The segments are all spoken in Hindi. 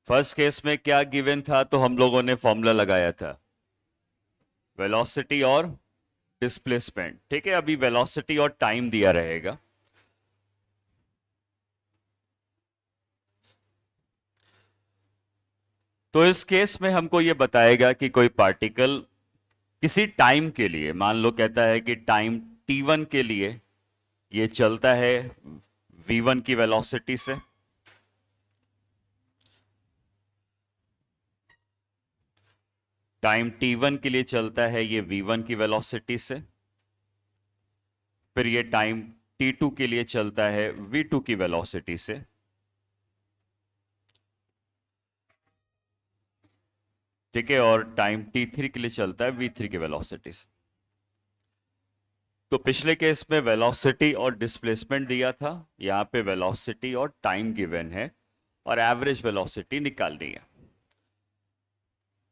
फर्स्ट केस में क्या गिवन था, तो हम लोगों ने फॉर्मूला लगाया था वेलोसिटी और डिस्प्लेसमेंट। ठीक है, अभी वेलोसिटी और टाइम दिया रहेगा। तो इस केस में हमको ये बताएगा कि कोई पार्टिकल किसी टाइम के लिए, मान लो कहता है कि टाइम t1 के लिए ये चलता है v1 की वेलोसिटी से। टाइम t1 के लिए चलता है ये v1 की वेलोसिटी से। फिर ये टाइम t2 के लिए चलता है v2 की वेलोसिटी से। ठीक है, और टाइम t3 के लिए चलता है v3 की वेलोसिटी से। तो पिछले केस में वेलोसिटी और डिस्प्लेसमेंट दिया था, यहां पे वेलोसिटी और टाइम गिवन है और एवरेज वेलोसिटी निकालनी है।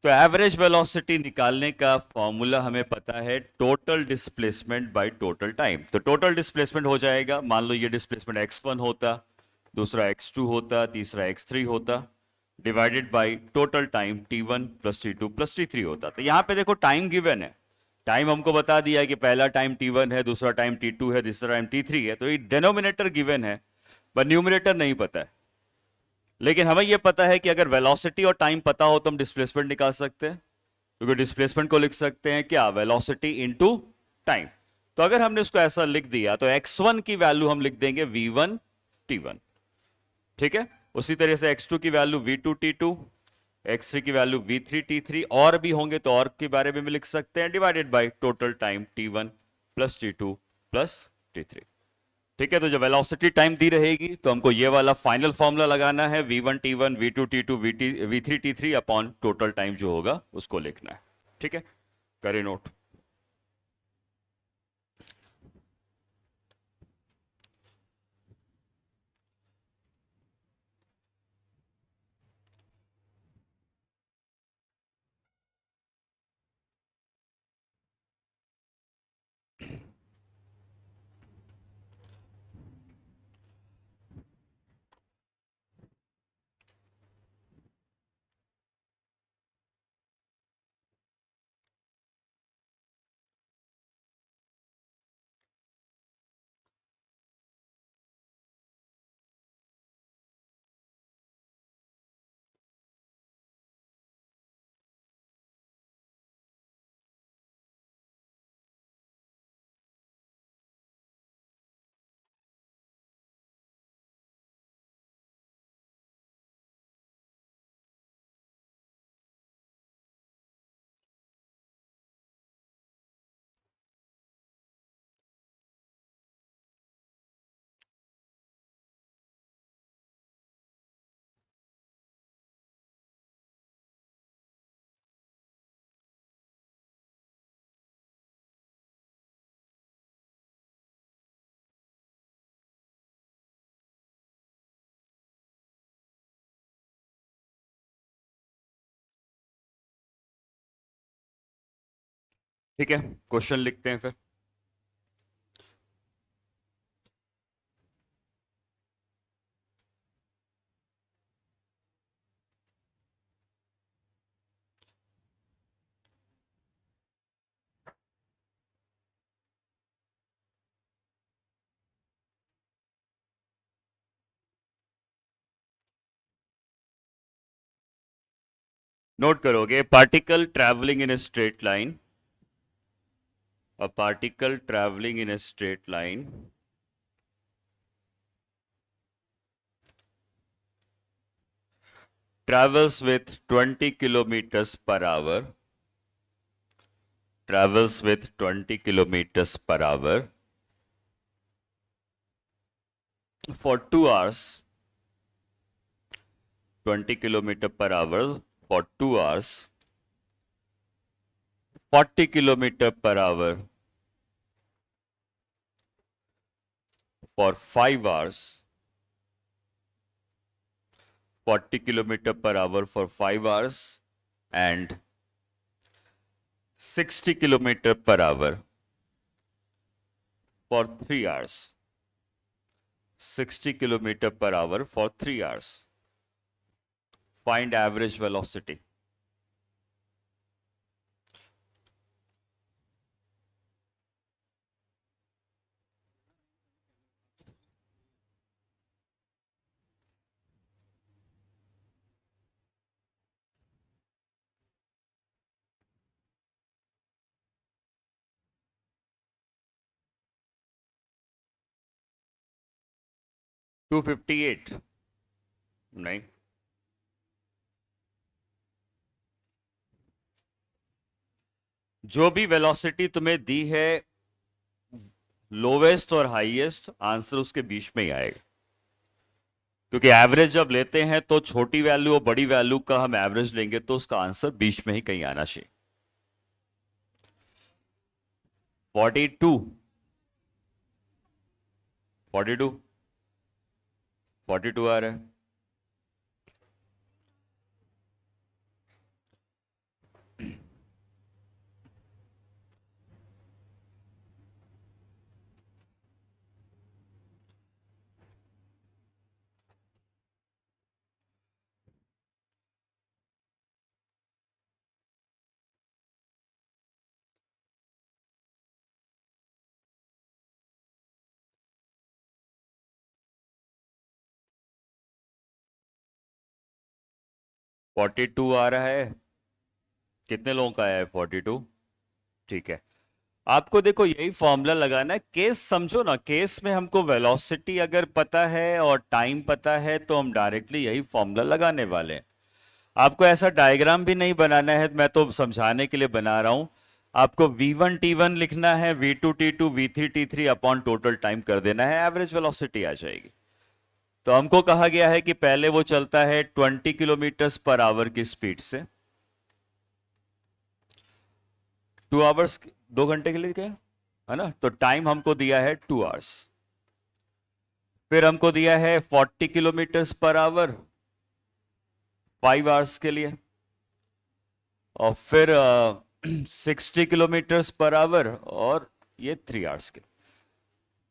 तो एवरेज वेलोसिटी निकालने का फॉर्मूला हमें पता है total displacement by total time. तो टोटल डिस्प्लेसमेंट हो जाएगा, मान लो ये डिस्प्लेसमेंट x1 होता, दूसरा x2 होता, तीसरा x3 होता, divided by total time t1 plus t2 plus t3 होता। तो यहां पे देखो टाइम गिवन है, टाइम हमको बता दिया कि पहला टाइम t1 है, दूसरा टाइम t2 है, तीसरा टाइम t3 है। तो ये डिनोमिनेटर गिवन है, पर न्यूमरेटर नहीं पता है। लेकिन हमें यह पता है कि अगर वेलोसिटी और टाइम पता हो तो हम डिस्प्लेसमेंट निकाल सकते हैं, क्योंकि डिस्प्लेसमेंट को लिख सकते हैं क्या, वेलोसिटी इनटू टाइम। तो अगर हमने उसको ऐसा लिख दिया तो x1 की वैल्यू हम लिख देंगे v1 t1। ठीक है, उसी तरह से x2 की वैल्यू v2 t2, x3 की वैल्यू v3 t3, और भी होंगे तो और के बारे में भी लिख सकते हैं, divided by total time t1 plus t2 plus t3। ठीक है, तो जब वेलोसिटी टाइम दी रहेगी तो हमको ये वाला फाइनल फॉर्मूला लगाना है, v1 t1 v2 t2 v3 t3 upon total time जो होगा उसको लिखना है। ठीक है, करें नोट। ठीक है, क्वेश्चन लिखते हैं फिर। नोट करोगे, particle travelling in a straight line, a particle travelling in a straight line travels with 20 kilometers per hour, travels with 20 kilometers per hour for 2 hours, 20 kilometer per hour for 2 hours, 40 kilometer per hour for 5 hours, 40 kilometer per hour for 5 hours, and 60 kilometer per hour for 3 hours. 60 kilometer per hour for 3 hours. Find average velocity. To 258 नहीं, जो भी वेलोसिटी तुम्हें दी है लोवेस्ट और हाईएस्ट आंसर उसके बीच में ही आएगा, क्योंकि एवरेज जब लेते हैं तो छोटी वैल्यू और बड़ी वैल्यू का हम एवरेज लेंगे तो उसका आंसर बीच में ही कहीं आना चाहिए। 42, 42, 42 आ रहा है। फोर्टी टू आ रहा है। कितने लोगों का आया है 42? ठीक है, आपको देखो यही फॉर्मूला लगाना है। केस समझो ना, केस में हमको वेलोसिटी अगर पता है और टाइम पता है तो हम डायरेक्टली यही फॉर्मूला लगाने वाले हैं। आपको ऐसा डायग्राम भी नहीं बनाना है, मैं तो समझाने के लिए बना रहा हूं। आपको V1 T1 लिखना है, V2 T2 V3 T3 upon total time कर देना है, एवरेज वेलोसिटी आ जाएगी। तो हमको कहा गया है कि पहले वो चलता है 20 किलोमीटर पर आवर की स्पीड से, 2 आवर्स, 2 घंटे के लिए क्या है ना, तो टाइम हमको दिया है 2 आवर्स। फिर हमको दिया है 40 किलोमीटर पर आवर 5 आवर्स के लिए, और फिर 60 किलोमीटर पर आवर और ये 3 आवर्स के।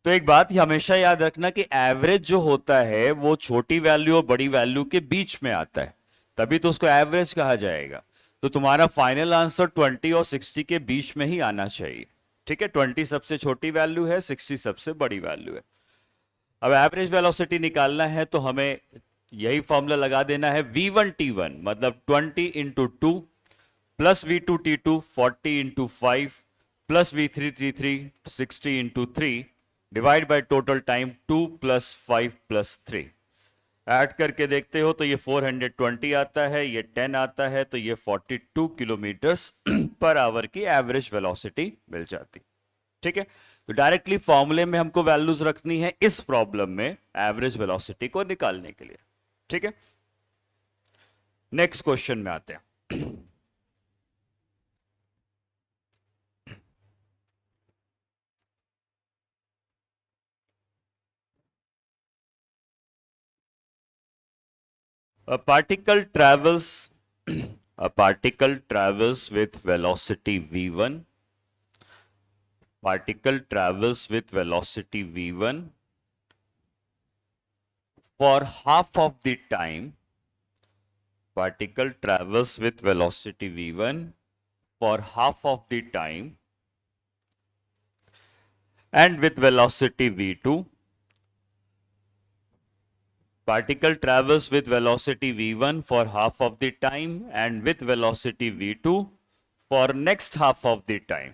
तो एक बात हमेशा याद रखना कि एवरेज जो होता है वो छोटी वैल्यू और बड़ी वैल्यू के बीच में आता है, तभी तो उसको एवरेज कहा जाएगा। तो तुम्हारा फाइनल आंसर 20 और 60 के बीच में ही आना चाहिए। ठीक है, 20 सबसे छोटी वैल्यू है, 60 सबसे बड़ी वैल्यू है। अब एवरेज वेलोसिटी निकालना है तो हमें यही फॉर्मूला लगा देना है। V1 T1 मतलब 20 × 2 plus V2 T2 40 × 5 plus V3 T3 60 × 3 divide by total time 2 + 5 + 3। Add करके देखते हो तो ये 420 आता है, ये 10 आता है, तो ये 42 किलोमीटर पर आवर की एवरेज वेलोसिटी मिल जाती। ठीक है, तो डायरेक्टली फॉर्मूले में हमको वैल्यूज रखनी है इस प्रॉब्लम में एवरेज वेलोसिटी को निकालने के लिए। ठीक है, नेक्स्ट क्वेश्चन में आते हैं। A particle travels a particle travels with velocity v1. Particle travels with velocity v1 for half of the time. Particle travels with velocity v1 for half of the time, and with velocity v2. Particle travels with velocity v1 for half of the time and with velocity v2 for next half of the time.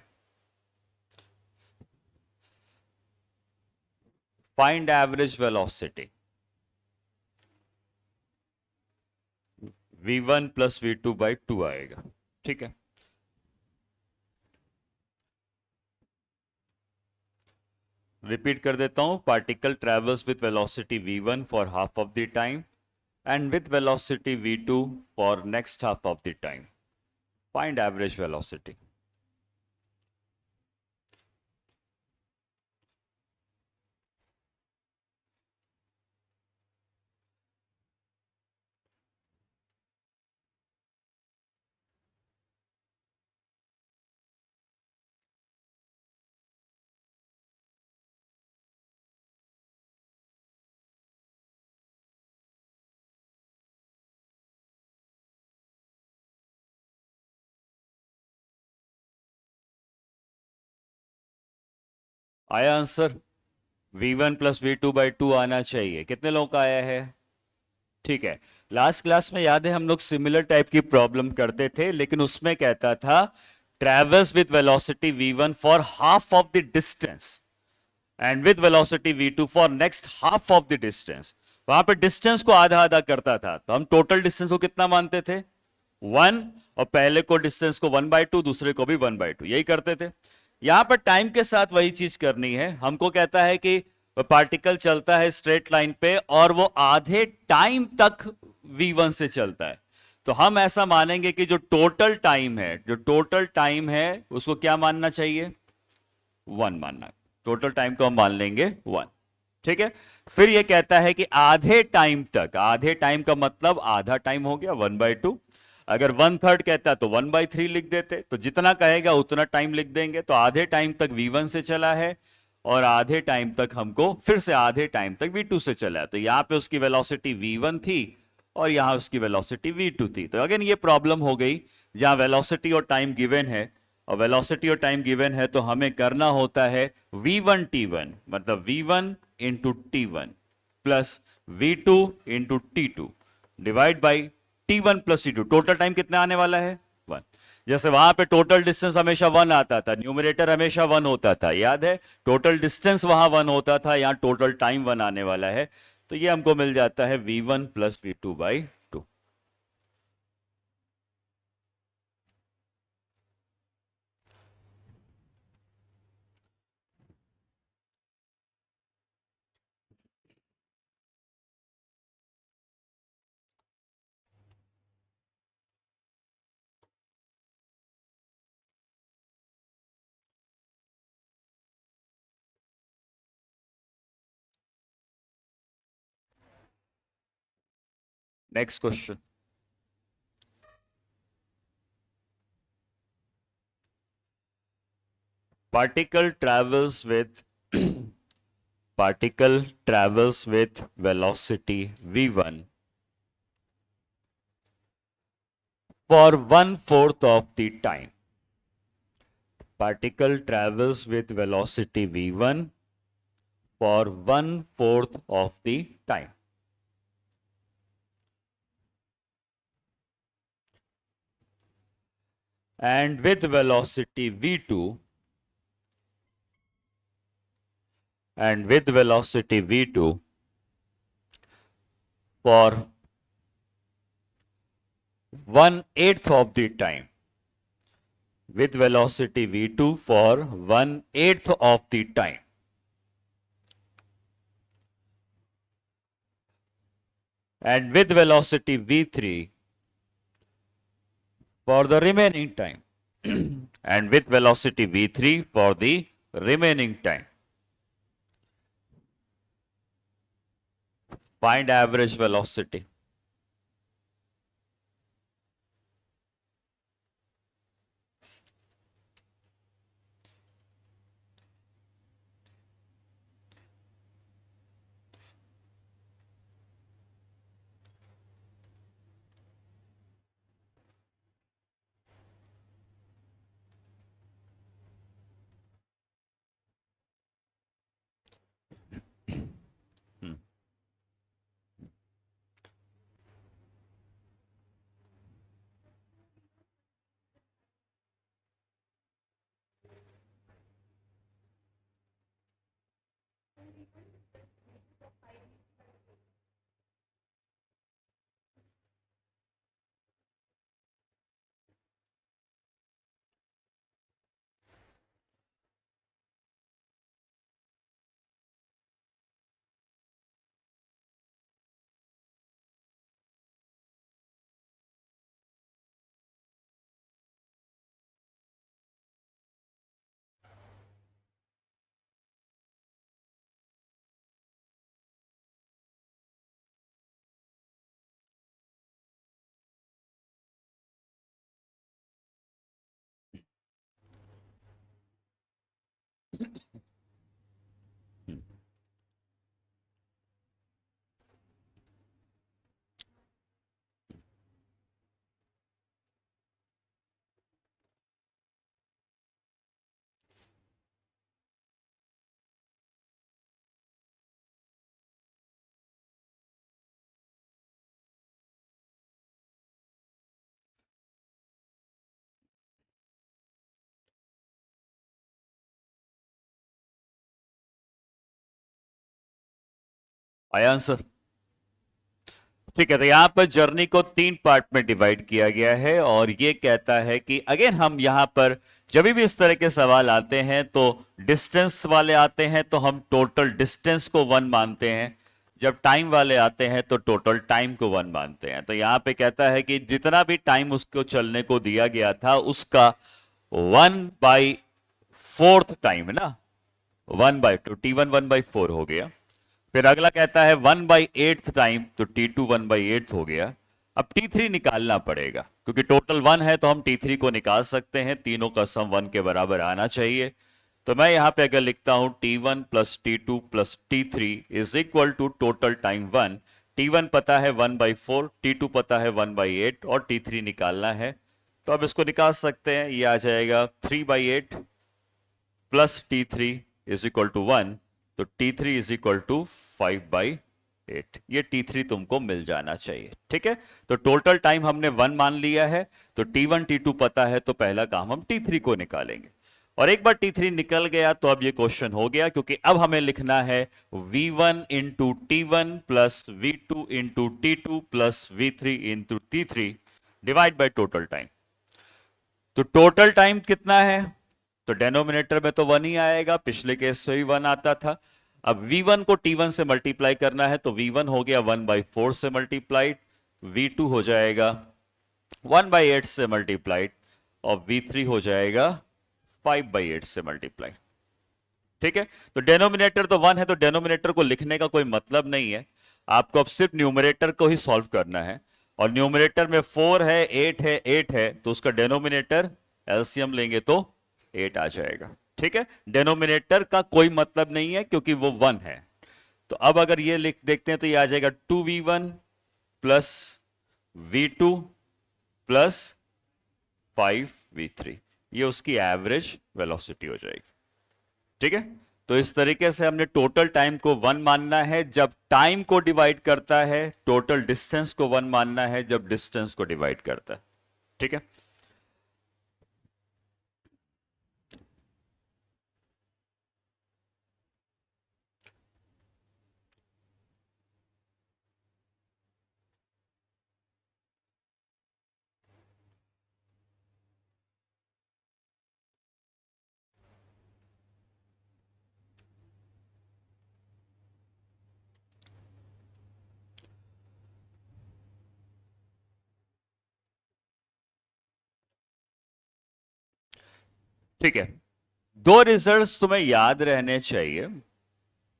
Find average velocity. v1 plus v2/2 आएगा। ठीक है, रिपीट कर देता हूं। Particle travels with velocity v1 for half of the time and with velocity v2 for next half of the time. Find average velocity. आया आंसर? v1 प्लस v2/2 आना चाहिए। कितने लोगों का आया है? ठीक है। लास्ट क्लास में याद है हम लोग सिमिलर टाइप की प्रॉब्लम करते थे, लेकिन उसमें कहता था travels with velocity v1 for half of the distance and with velocity v2 for next half of the distance. वहां पे डिस्टेंस को आधा आधा करता था, तो हम टोटल डिस्टेंस को कितना मानते थे? 1। और पहले को डिस्टेंस को 1/2, दूसरे को भी 1/2, यही करते थे। यहां पर टाइम के साथ वही चीज करनी है। हमको कहता है कि पार्टिकल चलता है स्ट्रेट लाइन पे और वो आधे टाइम तक v1 से चलता है। तो हम ऐसा मानेंगे कि जो टोटल टाइम है उसको क्या मानना चाहिए? 1 मानना। टोटल टाइम को हम मान लेंगे 1। ठीक है। फिर ये कहता है कि आधे टाइम का मतलब आधा टाइम हो गया 1/2। अगर 1/3 कहता है तो 1/3 लिख देते, तो जितना कहेगा उतना टाइम लिख देंगे। तो आधे टाइम तक v1 से चला है और आधे टाइम तक हमको फिर से आधे टाइम तक v2 से चला है। तो यहां पे उसकी वेलोसिटी v1 थी और यहां उसकी वेलोसिटी v2 थी। तो अगेन ये प्रॉब्लम हो गई जहां वेलोसिटी और टाइम गिवन है, और वेलोसिटी और टाइम गिवन है तो हमें करना होता है v1 t1, मतलब v1 into t1 plus v2 into t2 divide by t1 plus t2। Total time कितना आने वाला है? 1। जैसे वहां पे टोटल डिस्टेंस हमेशा 1 आता था, न्यूमरेटर हमेशा 1 होता था, याद है? टोटल डिस्टेंस वहां 1 होता था, यहां टोटल टाइम 1 आने वाला है। तो ये हमको मिल जाता है v1 plus v2/2। Next question. particle travels with particle travels with velocity v1 for 1/4 of the time. Particle travels with velocity v1 for 1/4 of the time. And with velocity v2 for 1/8 of the time. With velocity v2 for 1/8 of the time. And with velocity v3 for the remaining time. And with velocity v3 for the remaining time. Find average velocity. आया आंसर? ठीक है, तो यहां पर जर्नी को 3 पार्ट में डिवाइड किया गया है और ये कहता है कि अगेन हम यहां पर जब भी इस तरह के सवाल आते हैं तो डिस्टेंस वाले आते हैं तो हम टोटल डिस्टेंस को 1 मानते हैं, जब टाइम वाले आते हैं तो टोटल टाइम को 1 मानते हैं। तो यहां पे कहता है कि जितना भी टाइम उसको चलने को दिया गया था उसका 1/4 टाइम है ना, 1/2, T1 1/4 हो गया। फिर अगला कहता है 1/8 टाइम, तो T2 1/8 हो गया। अब T3 निकालना पड़ेगा क्योंकि टोटल 1 है तो हम T3 को निकाल सकते हैं, तीनों का सम 1 के बराबर आना चाहिए। तो मैं यहां पे अगर लिखता हूं T1 plus T2 plus T3 is equal to total time 1। T1 पता है 1/4, T2 पता है 1/8 और T3 निकालना है। तो अब इसको निकाल सकते हैं, ये आ जाएगा 3/8 plus T3 is equal to 1, तो T3 इज इक्वल टू 5/8। ये T3 तुमको मिल जाना चाहिए। ठीक है, तो टोटल टाइम हमने 1 मान लिया है, तो T1 T2 पता है, तो पहला काम हम T3 को निकालेंगे। और एक बार T3 निकल गया तो अब ये क्वेश्चन हो गया, क्योंकि अब हमें लिखना है V1 into T1 plus V2 into T2 plus V3 into T3 divide by total time. तो टोटल टाइम कितना है? तो डेनोमिनेटर में तो 1 ही आएगा, पिछले केस में भी 1 आता था। अब V1 को T1 से मल्टीप्लाई करना है, तो V1 हो गया 1/4 से मल्टीप्लाइड, V2 हो जाएगा 1/8 से मल्टीप्लाइड और V3 हो जाएगा 5/8 से मल्टीप्लाइड। ठीक है, तो डेनोमिनेटर तो 1 है तो डेनोमिनेटर को लिखने का कोई मतलब नहीं है, आपको अब सिर्फ न्यूमरेटर को ही सॉल्व करना है। और न्यूमरेटर में 4 है, 8 है, 8 है, तो उसका डेनोमिनेटर एलसीएम लेंगे तो 8 आ जाएगा। ठीक है, डेनोमिनेटर का कोई मतलब नहीं है क्योंकि वो 1 है। तो अब अगर ये लिख देखते हैं तो ये आ जाएगा 2V1 plus V2 plus 5V3, ये उसकी एवरेज वेलोसिटी हो जाएगी। ठीक है, तो इस तरीके से हमने टोटल टाइम को 1 मानना है जब टाइम को डिवाइड करता है, टोटल डिस्टेंस को 1 मानना है जब डिस्टेंस को डिवाइड करता है। ठीक है, ठीक है, 2 रिजल्ट्स तुम्हें याद रहने चाहिए,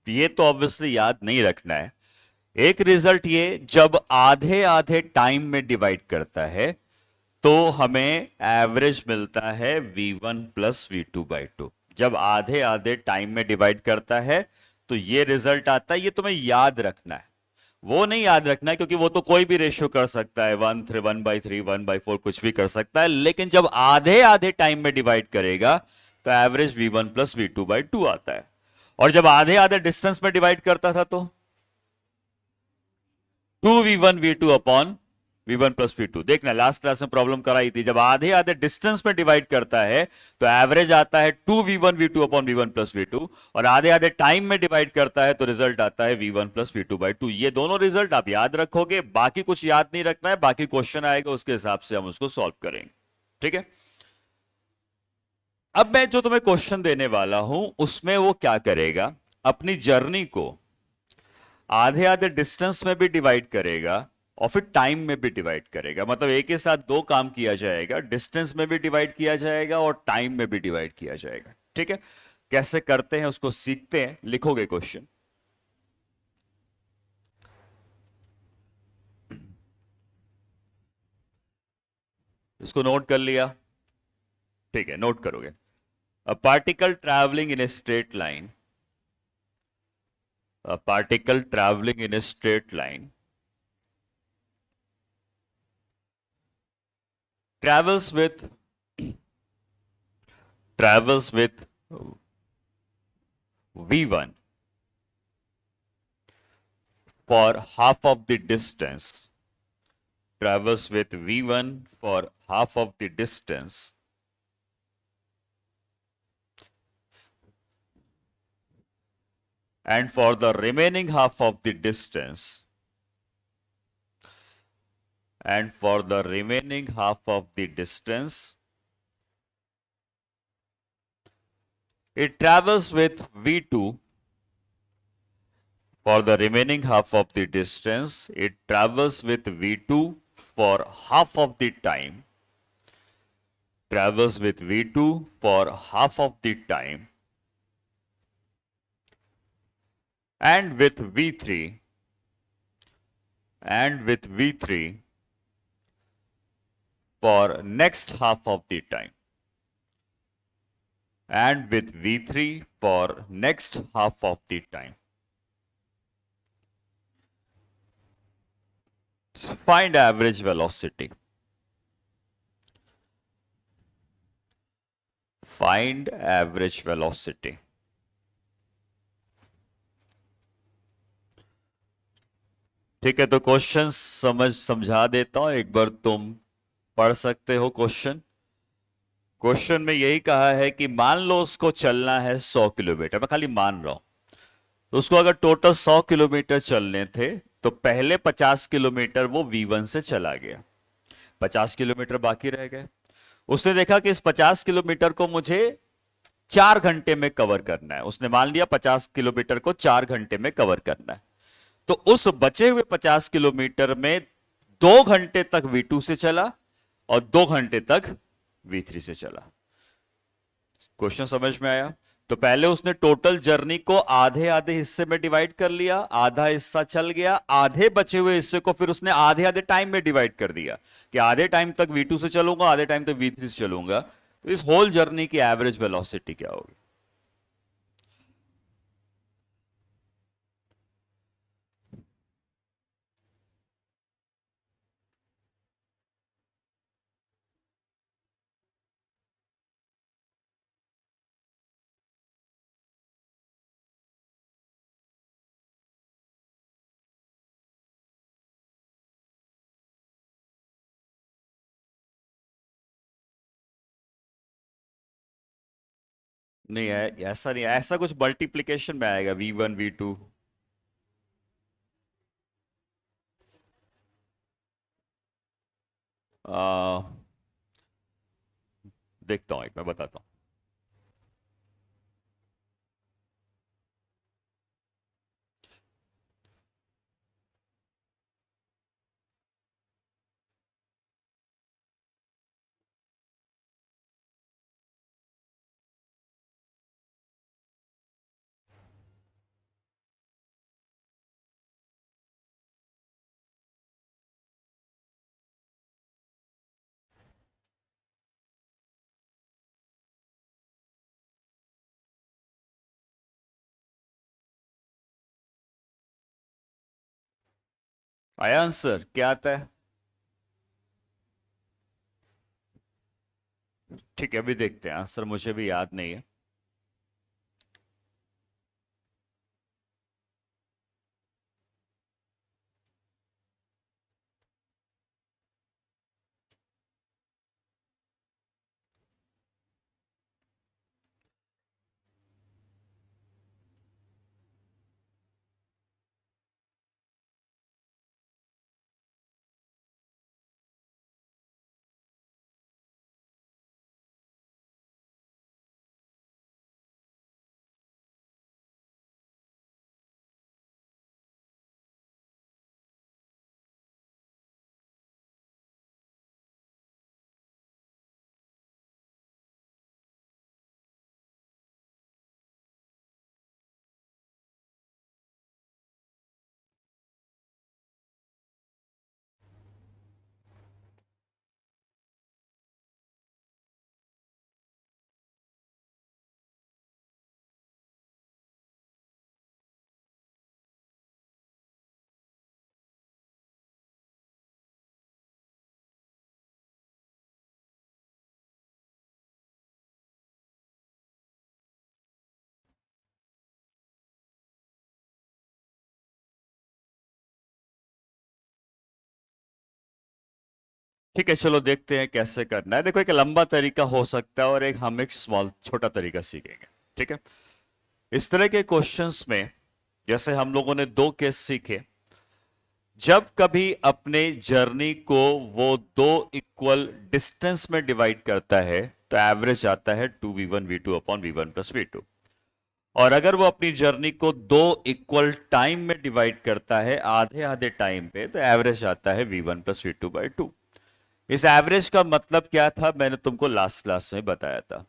ये तो ऑब्वियसली याद नहीं रखना है। एक रिजल्ट ये, जब आधे आधे टाइम में डिवाइड करता है तो हमें एवरेज मिलता है V1 प्लस V2/2। जब आधे आधे टाइम में डिवाइड करता है तो ये रिजल्ट आता है, ये तुम्हें याद रखना है। वो नहीं याद रखना है क्योंकि वो तो कोई भी रेशियो कर सकता है, 1/3, 1/4 कुछ भी कर सकता है, लेकिन जब आधे आधे टाइम में डिवाइड करेगा तो एवरेज V1 प्लस V2/2 आता है। और जब आधे आधे डिस्टेंस में डिवाइड करता था तो 2V1 V2 upon V1 plus V2। देखना, लास्ट क्लास में प्रॉब्लम कराई थी, जब आधे आधे डिस्टेंस में डिवाइड करता है तो एवरेज आता है 2V1 V2 upon V1 plus V2, और आधे आधे टाइम में डिवाइड करता है तो रिजल्ट आता है V1 प्लस V2/2। ये दोनों रिजल्ट आप याद रखोगे, बाकी कुछ याद नहीं रखना है, बाकी क्वेश्चन आएगा उसके हिसाब से हम उसको सॉल्व करेंगे। ठीक है, अब मैं जो तुम्हें क्वेश्चन देने वाला हूं उसमें वो क्या करेगा, अपनी जर्नी को आधे आधे डिस्टेंस में भी डिवाइड करेगा और फिर टाइम में भी डिवाइड करेगा। मतलब एक ही साथ 2 काम किया जाएगा, डिस्टेंस में भी डिवाइड किया जाएगा और टाइम में भी डिवाइड किया जाएगा। ठीक है, कैसे करते हैं उसको सीखते हैं, लिखोगे क्वेश्चन। इसको नोट कर लिया? ठीक है, नोट करोगे। A particle travelling in a straight line, a particle travelling in a straight line travels with travels with v1 for half of the distance, travels with v1 for half of the distance, and for the remaining half of the distance, and for the remaining half of the distance, it travels with v2. For the remaining half of the distance, it travels with v2 for half of the time, travels with v2 for half of the time, and with v3, for next half of the time, and with v3 for next half of the time. Find average velocity. Find average velocity. ठीक है, तो क्वेश्चन समझा देता हूं, एक बार तुम पढ़ सकते हो क्वेश्चन। क्वेश्चन में यही कहा है कि मान लो उसको चलना है 100 किलोमीटर, मैं खाली मान रहा हूं, तो उसको अगर टोटल 100 किलोमीटर चलने थे तो पहले 50 किलोमीटर वो V1 से चला गया, 50 किलोमीटर बाकी रह गए। उसने देखा कि इस 50 किलोमीटर को मुझे 4 घंटे में कवर करना है। उसने मान लिया 50 किलोमीटर को 4 घंटे में कवर करना है, तो उस बचे हुए 50 किलोमीटर में 2 घंटे तक V2 से चला और 2 घंटे तक V3 से चला। क्वेश्चन समझ में आया? तो पहले उसने टोटल जर्नी को आधे आधे हिस्से में डिवाइड कर लिया, आधा हिस्सा चल गया, आधे बचे हुए हिस्से को फिर उसने आधे आधे टाइम में डिवाइड कर दिया कि आधे टाइम तक V2 से चलूंगा, आधे टाइम तक V3 से चलूंगा। तो इस होल जर्नी की एवरेज वेलोसिटी क्या होगी? नहीं है, ऐसा नहीं, ऐसा कुछ मल्टीप्लीकेशन में आएगा, V1 V2। देखता हूं, एक मैं बताता हूं। आया आंसर? क्या आता है? ठीक है, अभी देखते हैं आंसर, मुझे भी याद नहीं है। ठीक है, चलो देखते हैं कैसे करना है। देखो, एक लंबा तरीका हो सकता है और हम एक स्मॉल छोटा तरीका सीखेंगे। ठीक है, इस तरह के क्वेश्चंस में जैसे हम लोगों ने दो केस सीखे, जब कभी अपने जर्नी को वो दो इक्वल डिस्टेंस में डिवाइड करता है तो एवरेज आता है 2v1v2 upon v1 plus v2। और अगर वो अपनी जर्नी को दो इक्वल टाइम में डिवाइड करता है आधे आधे टाइम पे, तो एवरेज आता है v1 प्लस v2 बाई 2। इस एवरेज का मतलब क्या था मैंने तुमको लास्ट क्लास में बताया था।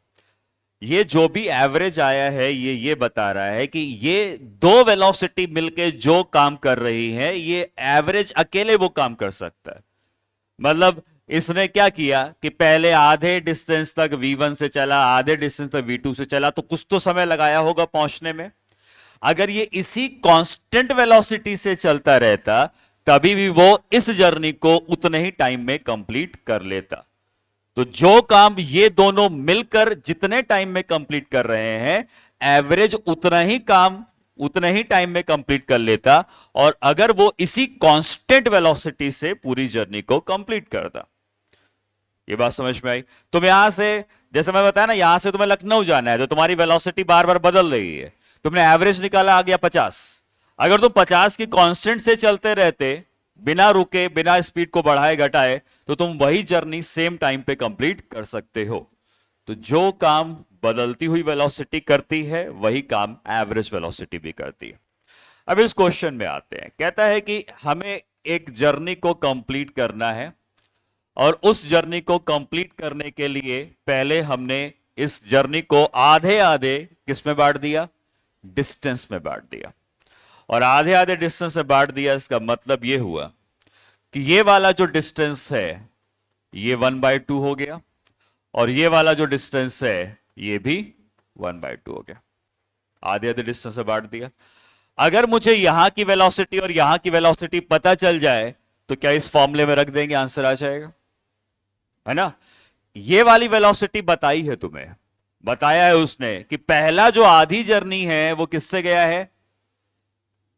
ये जो भी एवरेज आया है ये बता रहा है कि ये दो वेलोसिटी मिलके जो काम कर रही है, ये एवरेज अकेले वो काम कर सकता है। मतलब इसने क्या किया कि पहले आधे डिस्टेंस तक v1 से चला, आधे डिस्टेंस तक v2 से चला, तो कुछ तो समय लगाया होगा पहुंचने में। अगर ये इसी कांस्टेंट वेलोसिटी से चलता रहता तभी भी वो इस जर्नी को उतने ही टाइम में कंप्लीट कर लेता। तो जो काम ये दोनों मिलकर जितने टाइम में कंप्लीट कर रहे हैं, एवरेज उतना ही काम उतने ही टाइम में कंप्लीट कर लेता, और अगर वो इसी कांस्टेंट वेलोसिटी से पूरी जर्नी को कंप्लीट करता। ये बात समझ में आई? तुम यहां से, जैसे मैं बताया ना, यहां से तुम्हें लखनऊ जाना है तो तुम्हारी वेलोसिटी बार बार बदल रही है, तुमने एवरेज निकाला, आ गया 50। अगर तुम 50 की कांस्टेंट से चलते रहते बिना रुके, बिना स्पीड को बढ़ाए घटाए, तो तुम वही जर्नी सेम टाइम पे कंप्लीट कर सकते हो। तो जो काम बदलती हुई वेलोसिटी करती है वही काम एवरेज वेलोसिटी भी करती है। अब इस क्वेश्चन में आते हैं। कहता है कि हमें एक जर्नी को कंप्लीट करना है, और उस जर्नी को कंप्लीट करने के लिए पहले हमने इस जर्नी को आधे आधे किस में बांट दिया? डिस्टेंस में बांट दिया। और आधे आधे डिस्टेंस में बांट दिया, इसका मतलब यह हुआ कि ये वाला जो डिस्टेंस है ये 1/2 हो गया, और ये वाला जो डिस्टेंस है ये भी 1/2 हो गया। आधे आधे डिस्टेंस से बांट दिया। अगर मुझे यहां की वेलोसिटी और यहां की वेलोसिटी पता चल जाए तो क्या इस फॉर्मूले में रख देंगे, आंसर आ जाएगा, है ना? ये वाली वेलोसिटी बताई है तुम्हें, बताया है उसने कि पहला जो आधी जर्नी है वो किससे गया है?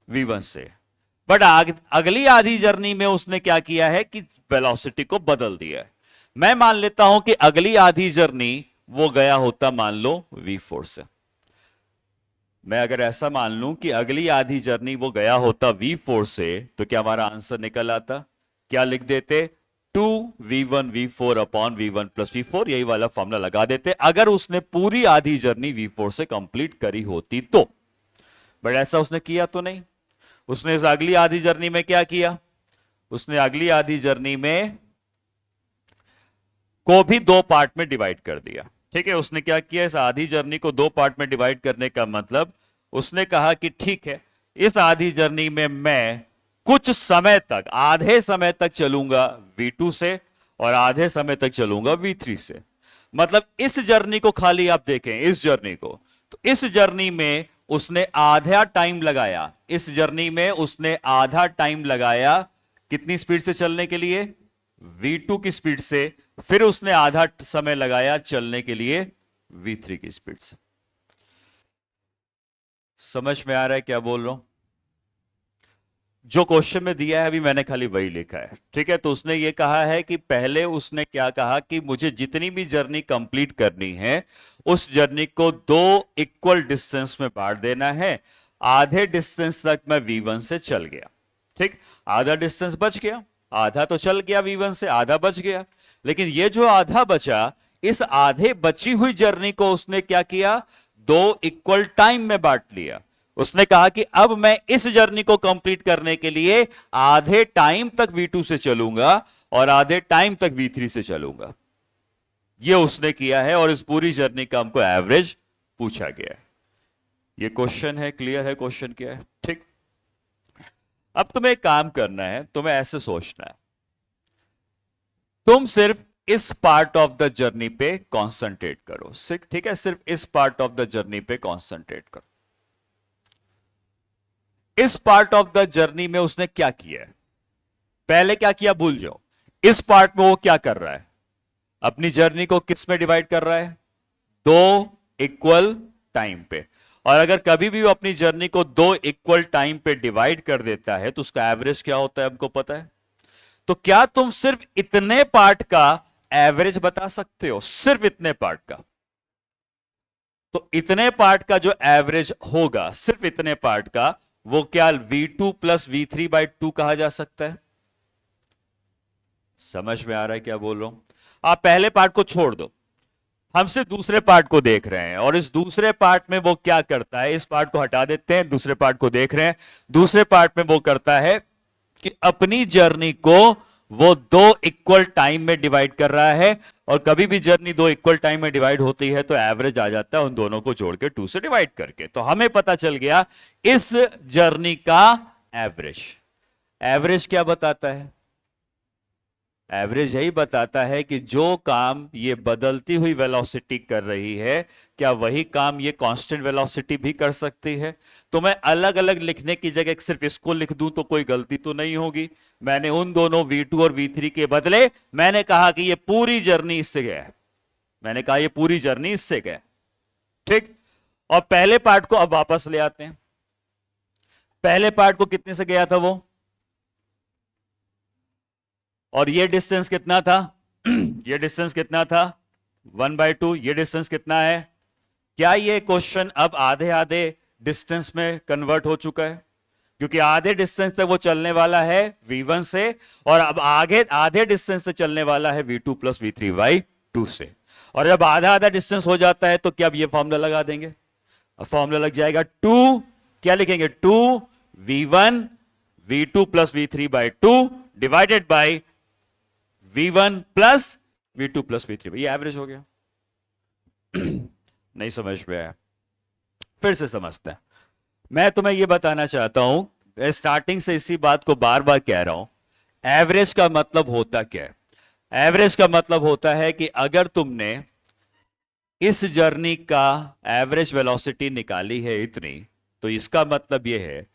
v1 से। बट अगली आधी जर्नी में उसने क्या किया है कि वेलोसिटी को बदल दिया है। मैं मान लेता हूं कि अगली आधी जर्नी वो गया होता, मान लो v4 से। मैं अगर ऐसा मान लूं कि अगली आधी जर्नी वो गया होता v4 से, तो क्या हमारा आंसर निकल आता? क्या लिख देते? 2v1 v4 upon v1 plus v4, यही वाला फॉर्मूला लगा देते अगर उसने पूरी आधी जर्नी v4 से कंप्लीट करी होती तो। बट ऐसा उसने किया तो नहीं। उसने इस अगली आधी जर्नी में क्या किया? उसने अगली आधी जर्नी में को भी दो पार्ट में डिवाइड कर दिया। ठीक है, उसने क्या किया? इस आधी जर्नी को दो पार्ट में डिवाइड करने का मतलब उसने कहा कि ठीक है, इस आधी जर्नी में मैं कुछ समय तक, आधे समय तक चलूंगा v2 से और आधे समय तक चलूंगा v3 से। मतलब इस जर्नी को खाली आप देखें, इस जर्नी को, तो इस जर्नी में उसने आधा टाइम लगाया। इस जर्नी में उसने आधा टाइम लगाया कितनी स्पीड से चलने के लिए? v2 की स्पीड से। फिर उसने आधा समय लगाया चलने के लिए v3 की स्पीड से। समझ में आ रहा है क्या बोल रहा हूं? जो क्वेश्चन में दिया है अभी मैंने खाली वही लिखा है। ठीक है, तो उसने ये कहा है कि पहले उसने क्या कहा कि मुझे जितनी भी जर्नी कंप्लीट करनी है उस जर्नी को दो इक्वल डिस्टेंस में बांट देना है। आधे डिस्टेंस तक मैं v1 से चल गया, ठीक, आधा डिस्टेंस बच गया, आधा तो चल गया v1 से, आधा बच गया। लेकिन ये जो आधा बचा, इस आधे बची हुई जर्नी को उसने क्या किया? दो इक्वल टाइम में बांट लिया। उसने कहा कि अब मैं इस जर्नी को कंप्लीट करने के लिए आधे टाइम तक v2 से चलूंगा और आधे टाइम तक v3 से चलूंगा। यह उसने किया है, और इस पूरी जर्नी का हमको एवरेज पूछा गया है। यह क्वेश्चन है, क्लियर है क्वेश्चन क्या है? ठीक। अब तुम्हें एक काम करना है, तुम्हें ऐसे सोचना है, तुम सिर्फ इस पार्ट ऑफ द जर्नी पे कॉन्सेंट्रेट करो। ठीक है, सिर्फ इस पार्ट ऑफ द जर्नी पे कॉन्सेंट्रेट करो। इस पार्ट ऑफ द जर्नी में उसने क्या किया है? पहले क्या किया भूल जाओ। इस पार्ट में वो क्या कर रहा है? अपनी जर्नी को किस में डिवाइड कर रहा है? दो इक्वल टाइम पे। और अगर कभी भी वो अपनी जर्नी को दो इक्वल टाइम पे डिवाइड कर देता है तो उसका एवरेज क्या होता है हमको पता है। तो क्या तुम सिर्फ इतने पार्ट का एवरेज बता सकते हो? सिर्फ इतने पार्ट का। तो इतने पार्ट का जो एवरेज होगा, सिर्फ इतने पार्ट का, वो क्या v2 प्लस v3/2 कहा जा सकता है? समझ में आ रहा है क्या बोल रहा हूं? आप पहले पार्ट को छोड़ दो, हम सिर्फ दूसरे पार्ट को देख रहे हैं, और इस दूसरे पार्ट में वो क्या करता है, इस पार्ट को हटा देते हैं, दूसरे पार्ट को देख रहे हैं। दूसरे पार्ट में वो करता है कि अपनी जर्नी को वो दो इक्वल टाइम में डिवाइड कर रहा है, और कभी भी जर्नी दो इक्वल टाइम में डिवाइड होती है तो एवरेज आ जाता है उन दोनों को जोड़ के 2 से डिवाइड करके। तो हमें पता चल गया इस जर्नी का एवरेज। एवरेज क्या बताता है? एवरेज यही बताता है कि जो काम ये बदलती हुई वेलोसिटी कर रही है, क्या वही काम ये कांस्टेंट वेलोसिटी भी कर सकती है? तो मैं अलग अलग लिखने की जगह सिर्फ इसको लिख दूं तो कोई गलती तो नहीं होगी। मैंने उन दोनों v2 और v3 के बदले मैंने कहा कि ये पूरी जर्नी इससे गया है, मैंने कहा ये पूरी जर्नी इससे गया। ठीक, और पहले पार्ट को अब वापस ले आते हैं। पहले पार्ट को कितने से गया था वो, और ये डिस्टेंस कितना था? ये डिस्टेंस कितना था? 1/2। ये डिस्टेंस कितना है? क्या ये क्वेश्चन अब आधे आधे डिस्टेंस में कन्वर्ट हो चुका है? क्योंकि आधे डिस्टेंस तक वो चलने वाला है v1 से, और अब आगे आधे डिस्टेंस से चलने वाला है v2 प्लस v3/2 से। और जब आधा आधा डिस्टेंस हो जाता है तो क्या अब ये फॉर्मूला लगा देंगे? अब फॉर्मूला लग जाएगा 2, क्या लिखेंगे? 2v1 v2 plus v3/2 divided by v1 plus v2 plus v3। ये एवरेज हो गया। नहीं समझ में आया? फिर से समझते हैं। मैं तुम्हें यह बताना चाहता हूं, स्टार्टिंग से इसी बात को बार बार कह रहा हूं, एवरेज का मतलब होता क्या है? एवरेज का मतलब होता है कि अगर तुमने इस जर्नी का एवरेज वेलोसिटी निकाली है इतनी, तो इसका मतलब यह है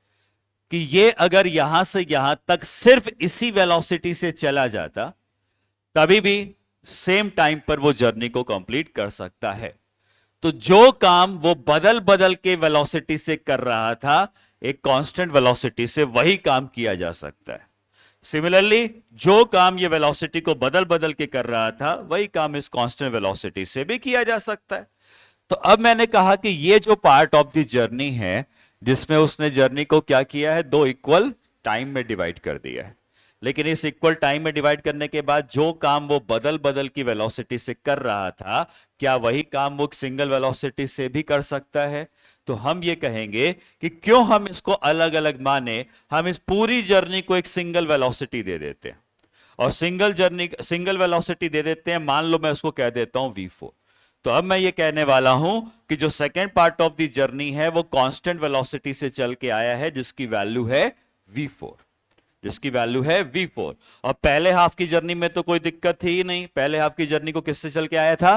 कि ये अगर यहां से यहां तक सिर्फ इसी वेलोसिटी से चला जाता, तभी भी सेम टाइम पर वो जर्नी को कंप्लीट कर सकता है। तो जो काम वो बदल बदल के वेलोसिटी से कर रहा था, एक कांस्टेंट वेलोसिटी से वही काम किया जा सकता है। सिमिलरली जो काम ये वेलोसिटी को बदल बदल के कर रहा था, वही काम इस कांस्टेंट वेलोसिटी से भी किया जा सकता है। तो अब मैंने कहा कि ये जो पार्ट ऑफ द जर्नी है, जिसमें उसने जर्नी को क्या किया है, दो इक्वल टाइम में डिवाइड कर दिया है, लेकिन इस इक्वल टाइम में डिवाइड करने के बाद जो काम वो बदल बदल की वेलोसिटी से कर रहा था, क्या वही काम वो सिंगल वेलोसिटी से भी कर सकता है? तो हम ये कहेंगे कि क्यों हम इसको अलग अलग माने, हम इस पूरी जर्नी को एक सिंगल वेलोसिटी दे देते हैं, और सिंगल वेलोसिटी दे देते हैं। मान लो मैं उसको कह देता हूं v4। तो अब मैं ये कहने वाला हूं कि जो second part of the journey है वो कांस्टेंट वेलोसिटी से चल के आया है, जिसकी वैल्यू है v4, जिसकी वैल्यू है v4। और पहले हाफ की जर्नी में तो कोई दिक्कत थी ही नहीं, पहले हाफ की जर्नी को किससे चल के आया था?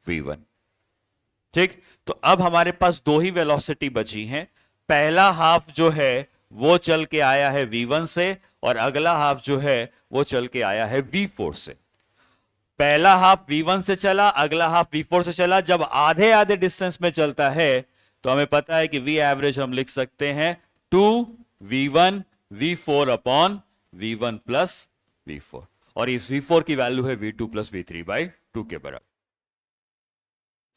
v1। ठीक, तो अब हमारे पास दो ही वेलोसिटी बची हैं। पहला हाफ जो है वो चल के आया है v1 से, और अगला हाफ जो है वो चल के आया है v4 से। पहला हाफ v1 से चला, अगला हाफ v4 से चला। जब आधे आधे डिस्टेंस में चलता है तो हमें पता है कि v एवरेज हम लिख सकते हैं 2v1 v4 upon v1 plus v4, और इस v4 की वैल्यू है v2 प्लस v3/2 के बराबर।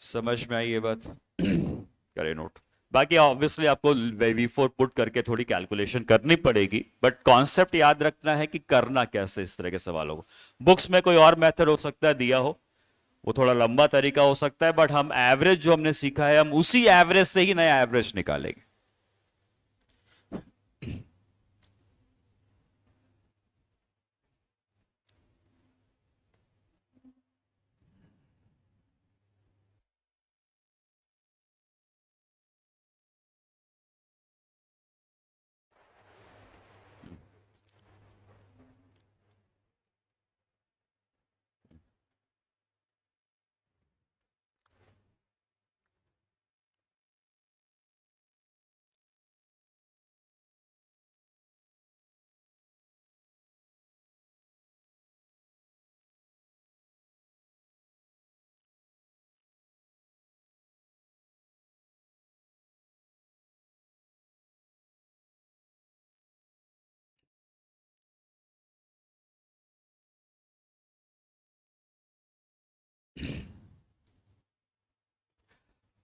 समझ में आई ये बात? करें नोट। बाकी ऑब्वियसली आपको v4 पुट करके थोड़ी कैलकुलेशन करनी पड़ेगी, बट कॉन्सेप्ट याद रखना है कि करना कैसे इस तरह के सवालों को। बुक्स में कोई और मेथड हो सकता है दिया हो, वो थोड़ा लंबा तरीका हो सकता है, बट हम एवरेज जो हमने सीखा है, हम उसी एवरेज से ही नया एवरेज निकालेंगे।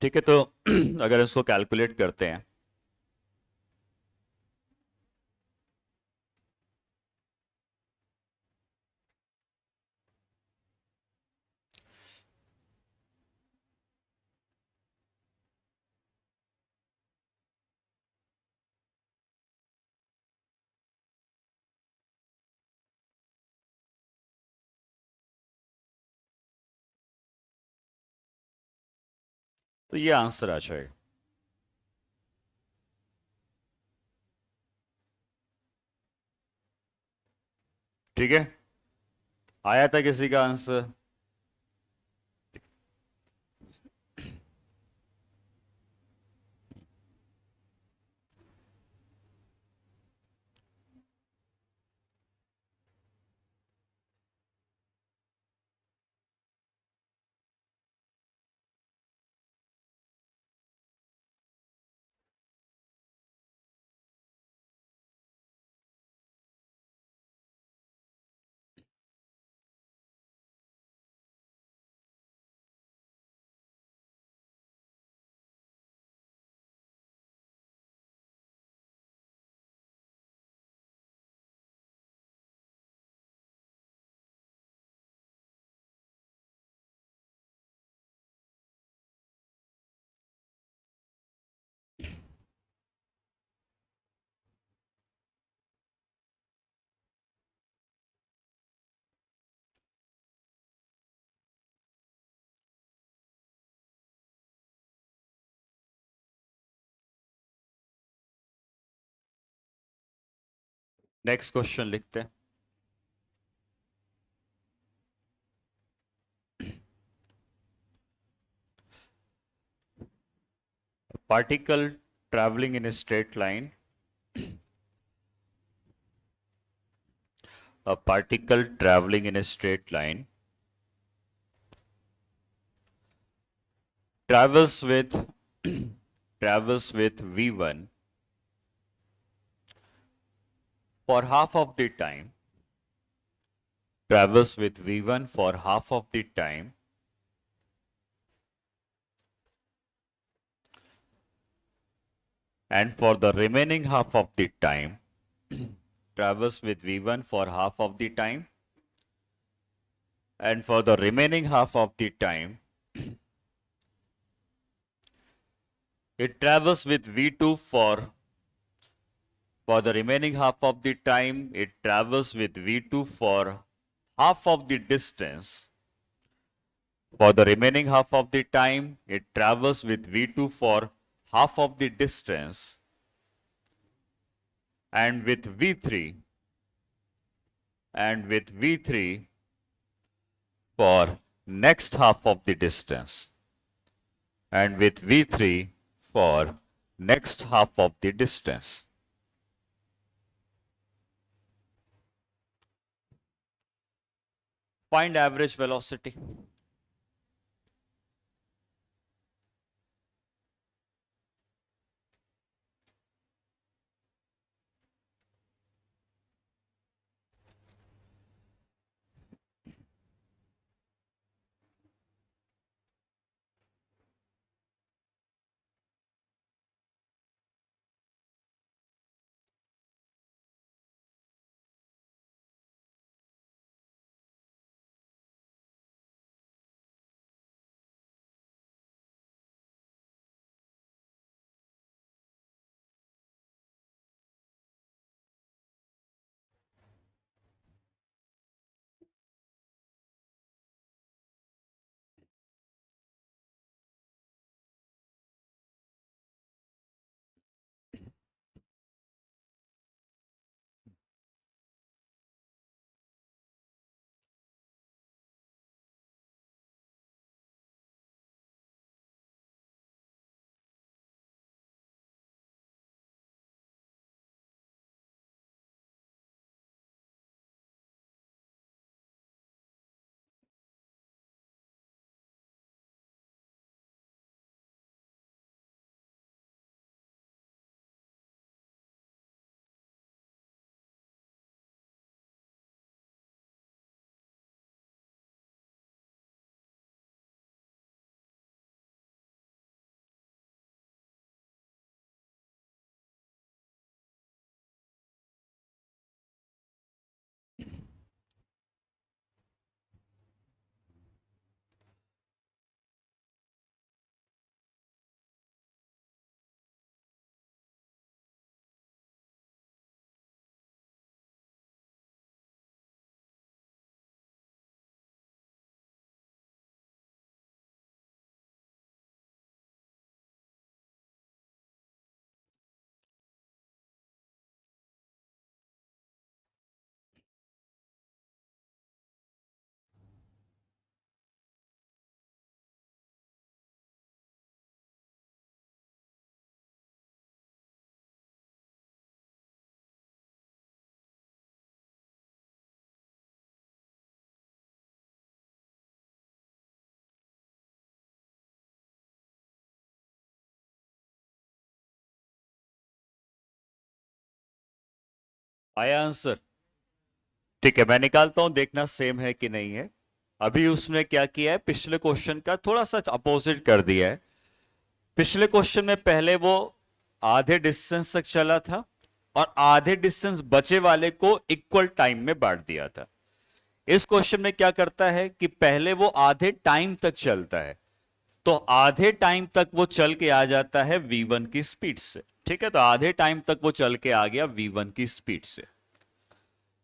ठीक है, तो अगर इसको कैलकुलेट करते हैं, तो ये आंसर आ जाएगा। ठीक है, आया था किसी का आंसर? नेक्स्ट क्वेश्चन लिखते हैं। Particle traveling in a straight line, a particle traveling in a straight line travels with travels with v1 for half of the time, travels with v1 for half of the time, and for the remaining half of the time, travels with v1 for half of the time, and for the remaining half of the time, it travels with v2 for the remaining half of the time, it travels with v2 for half of the distance. For the remaining half of the time, it travels with v2 for half of the distance, and with v3 for next half of the distance, and with v3 for next half of the distance. Find average velocity. आया आंसर? ठीक है, मैं निकालता हूं, देखना सेम है कि नहीं है। अभी उसने क्या किया है, पिछले क्वेश्चन का थोड़ा सा अपोजिट कर दिया है। पिछले क्वेश्चन में पहले वो आधे डिस्टेंस तक चला था और आधे डिस्टेंस बचे वाले को इक्वल टाइम में बांट दिया था। इस क्वेश्चन में क्या करता है कि पहले वो आधे टाइम तक चलता है, तो आधे टाइम तक वो चल के आ जाता है v1 की स्पीड से। ठीक है, तो आधे टाइम तक वो चल के आ गया v1 की स्पीड से।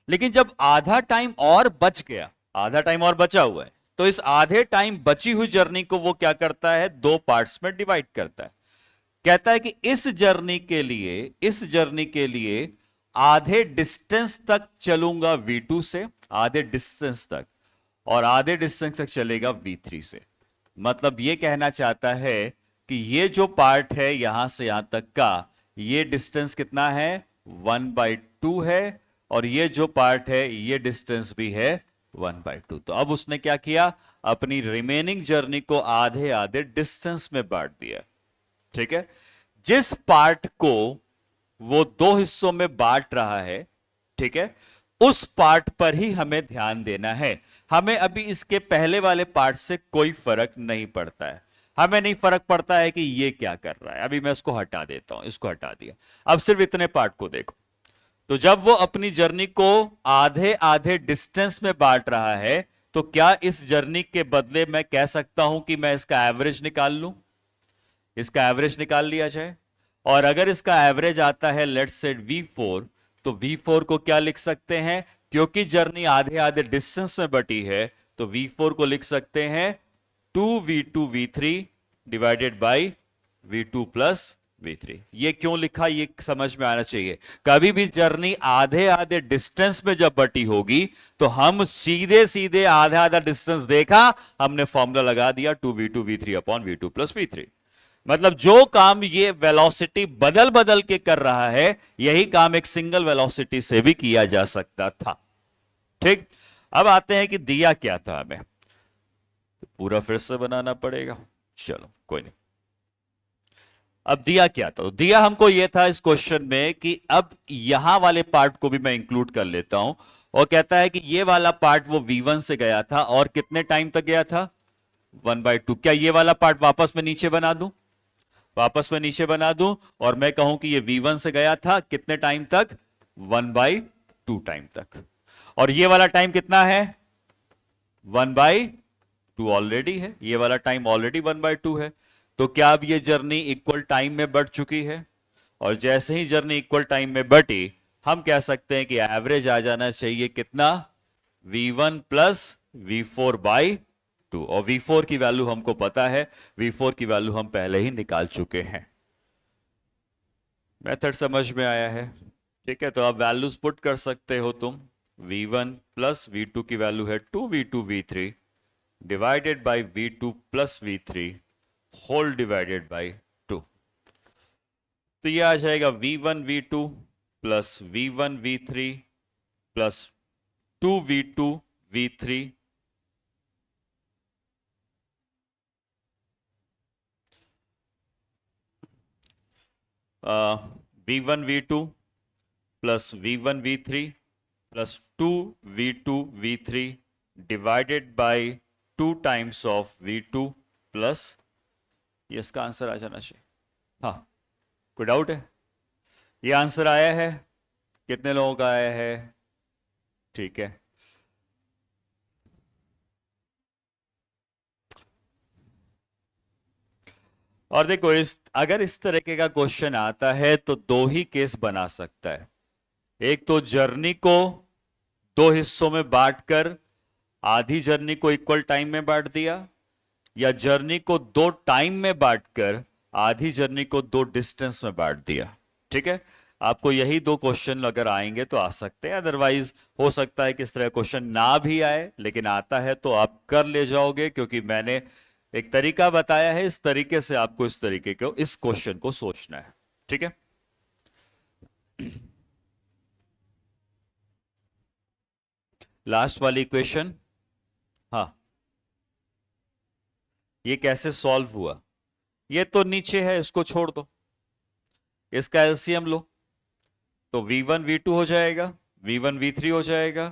लेकिन जब आधा टाइम और बच गया, आधा टाइम और बचा हुआ है, तो इस आधे टाइम बची हुई जर्नी को वो क्या करता है, दो पार्ट्स में डिवाइड करता है। कहता है कि इस जर्नी के लिए आधे डिस्टेंस तक चलूंगा v2 से, आधे डिस्टेंस तक, और आधे डिस्टेंस तक चलेगा v3 से। मतलब ये कहना चाहता है कि ये जो पार्ट है यहां से यहां तक का, ये डिस्टेंस कितना है, 1/2 है, और ये जो पार्ट है ये डिस्टेंस भी है 1/2। तो अब उसने क्या किया, अपनी रिमेनिंग जर्नी को आधे आधे डिस्टेंस में बांट दिया। ठीक है, जिस पार्ट को वो दो हिस्सों में बांट रहा है, ठीक है, उस पार्ट पर ही हमें ध्यान देना है। हमें अभी इसके पहले वाले पार्ट से कोई फर्क नहीं पड़ता है, हमें नहीं फर्क पड़ता है कि ये क्या कर रहा है। अभी मैं इसको हटा देता हूं, इसको हटा दिया, अब सिर्फ इतने पार्ट को देखो। तो जब वो अपनी जर्नी को आधे आधे डिस्टेंस में बांट रहा है, तो क्या इस जर्नी के बदले मैं कह सकता हूं कि मैं इसका एवरेज निकाल लूं, इसका एवरेज निकाल लिया जाए। और अगर इसका एवरेज आता है लेट्स से v4, तो v4 को क्या लिख सकते हैं, क्योंकि जर्नी आधे आधे डिस्टेंस में बटी है, तो v4 को लिख सकते हैं 2v2 v3 divided by v2 plus v3। ये क्यों लिखा, ये समझ में आना चाहिए। कभी भी जर्नी आधे आधे डिस्टेंस में जब बटी होगी, तो हम सीधे सीधे आधा आधा डिस्टेंस देखा, हमने फॉर्मूला लगा दिया 2v2 v3 upon v2 plus v3। मतलब जो काम ये वेलोसिटी बदल बदल के कर रहा है, यही काम एक सिंगल वेलोसिटी से भी किया जा सकता था। ठीक, अब आते हैं कि दिया क्या था हमें, तो पूरा फिर से बनाना पड़ेगा, चलो कोई नहीं। अब दिया क्या था, तो दिया हमको यह था इस क्वेश्चन में कि अब यहां वाले पार्ट को भी मैं इंक्लूड कर लेता हूं, और कहता है कि ये वाला पार्ट वो v1 से गया था और कितने टाइम तक गया था, 1/2। क्या ये वाला पार्ट वापस में नीचे बना दूं, वापस में नीचे बना दूं, और मैं कहूं कि ये v1 से गया था कितने टाइम तक, 1/2 टाइम तक। और ये वाला टाइम कितना है, 1/2 ऑलरेडी है, ये वाला टाइम ऑलरेडी 1/2 है। तो क्या अब ये जर्नी इक्वल टाइम में बढ़ चुकी है, और जैसे ही जर्नी इक्वल टाइम में बढ़ी, हम कह सकते हैं कि एवरेज आ जाना चाहिए कितना, v1 प्लस v4/2। और v4 की वैल्यू हमको पता है, v4 की वैल्यू हम पहले ही निकाल चुके हैं। मेथड समझ में आया है? ठीक है, तो अब वैल्यूज पुट कर सकते हो तुम। v1 प्लस v2 की वैल्यू है 2v2 v3 divided by v2 plus v3 whole divided by 2। तो ये आ जाएगा v1 v2 plus v1 v3 plus 2v2 v3 v1 v2 plus v1 v3 plus 2v2 v3 divided by 2 times of v2 plus, ये इसका आंसर आ जाना चाहिए। हाँ, कोई डाउट है? ये आंसर आया है, कितने लोगों का आया है? ठीक है, और देखो अगर इस तरीके का क्वेश्चन आता है तो दो ही केस बना सकता है। एक तो जर्नी को दो हिस्सों में बांटकर आधी जर्नी को इक्वल टाइम में बांट दिया, या जर्नी को दो टाइम में बांटकर आधी जर्नी को दो डिस्टेंस में बांट दिया। ठीक है, आपको यही दो क्वेश्चन अगर आएंगे तो आ सकते हैं, अदरवाइज हो सकता है कि इस तरह क्वेश्चन ना भी आए, लेकिन आता है तो आप कर ले जाओगे, क्योंकि मैंने एक तरीका बताया है, इस तरीके से आपको इस तरीके को इस क्वेश्चन को सोचना है। ठीक है, लास्ट वाली इक्वेशन। हाँ, ये कैसे सॉल्व हुआ, ये तो नीचे है, इसको छोड़ दो, इसका एलसीएम लो, तो v1 v2 हो जाएगा, v1 v3 हो जाएगा,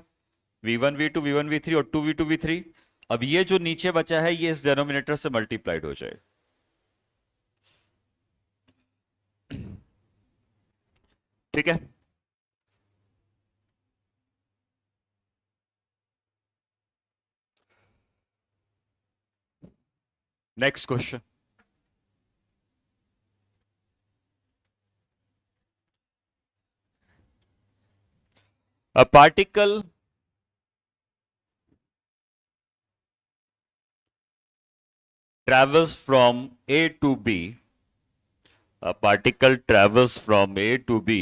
v1 v2 v1 v3 और 2 v2 v3। अब ये जो नीचे बचा है ये इस डेनोमिनेटर से मल्टीप्लाइड हो जाएगा। ठीक है। Next question. A particle travels from A to B. A particle travels from A to B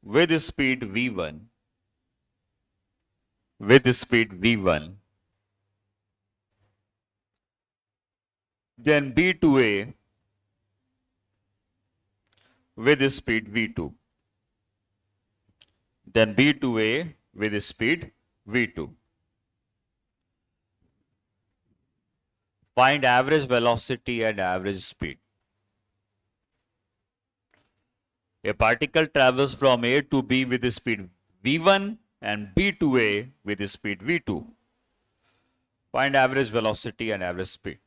with speed v1, with speed v1, then B to A with speed v2, then B to A with speed v2. Find average velocity and average speed. A particle travels from A to B with speed v1 and B to A with speed v2. Find average velocity and average speed.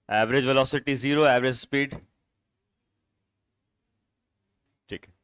Average velocity 0, average speed, ठीक है।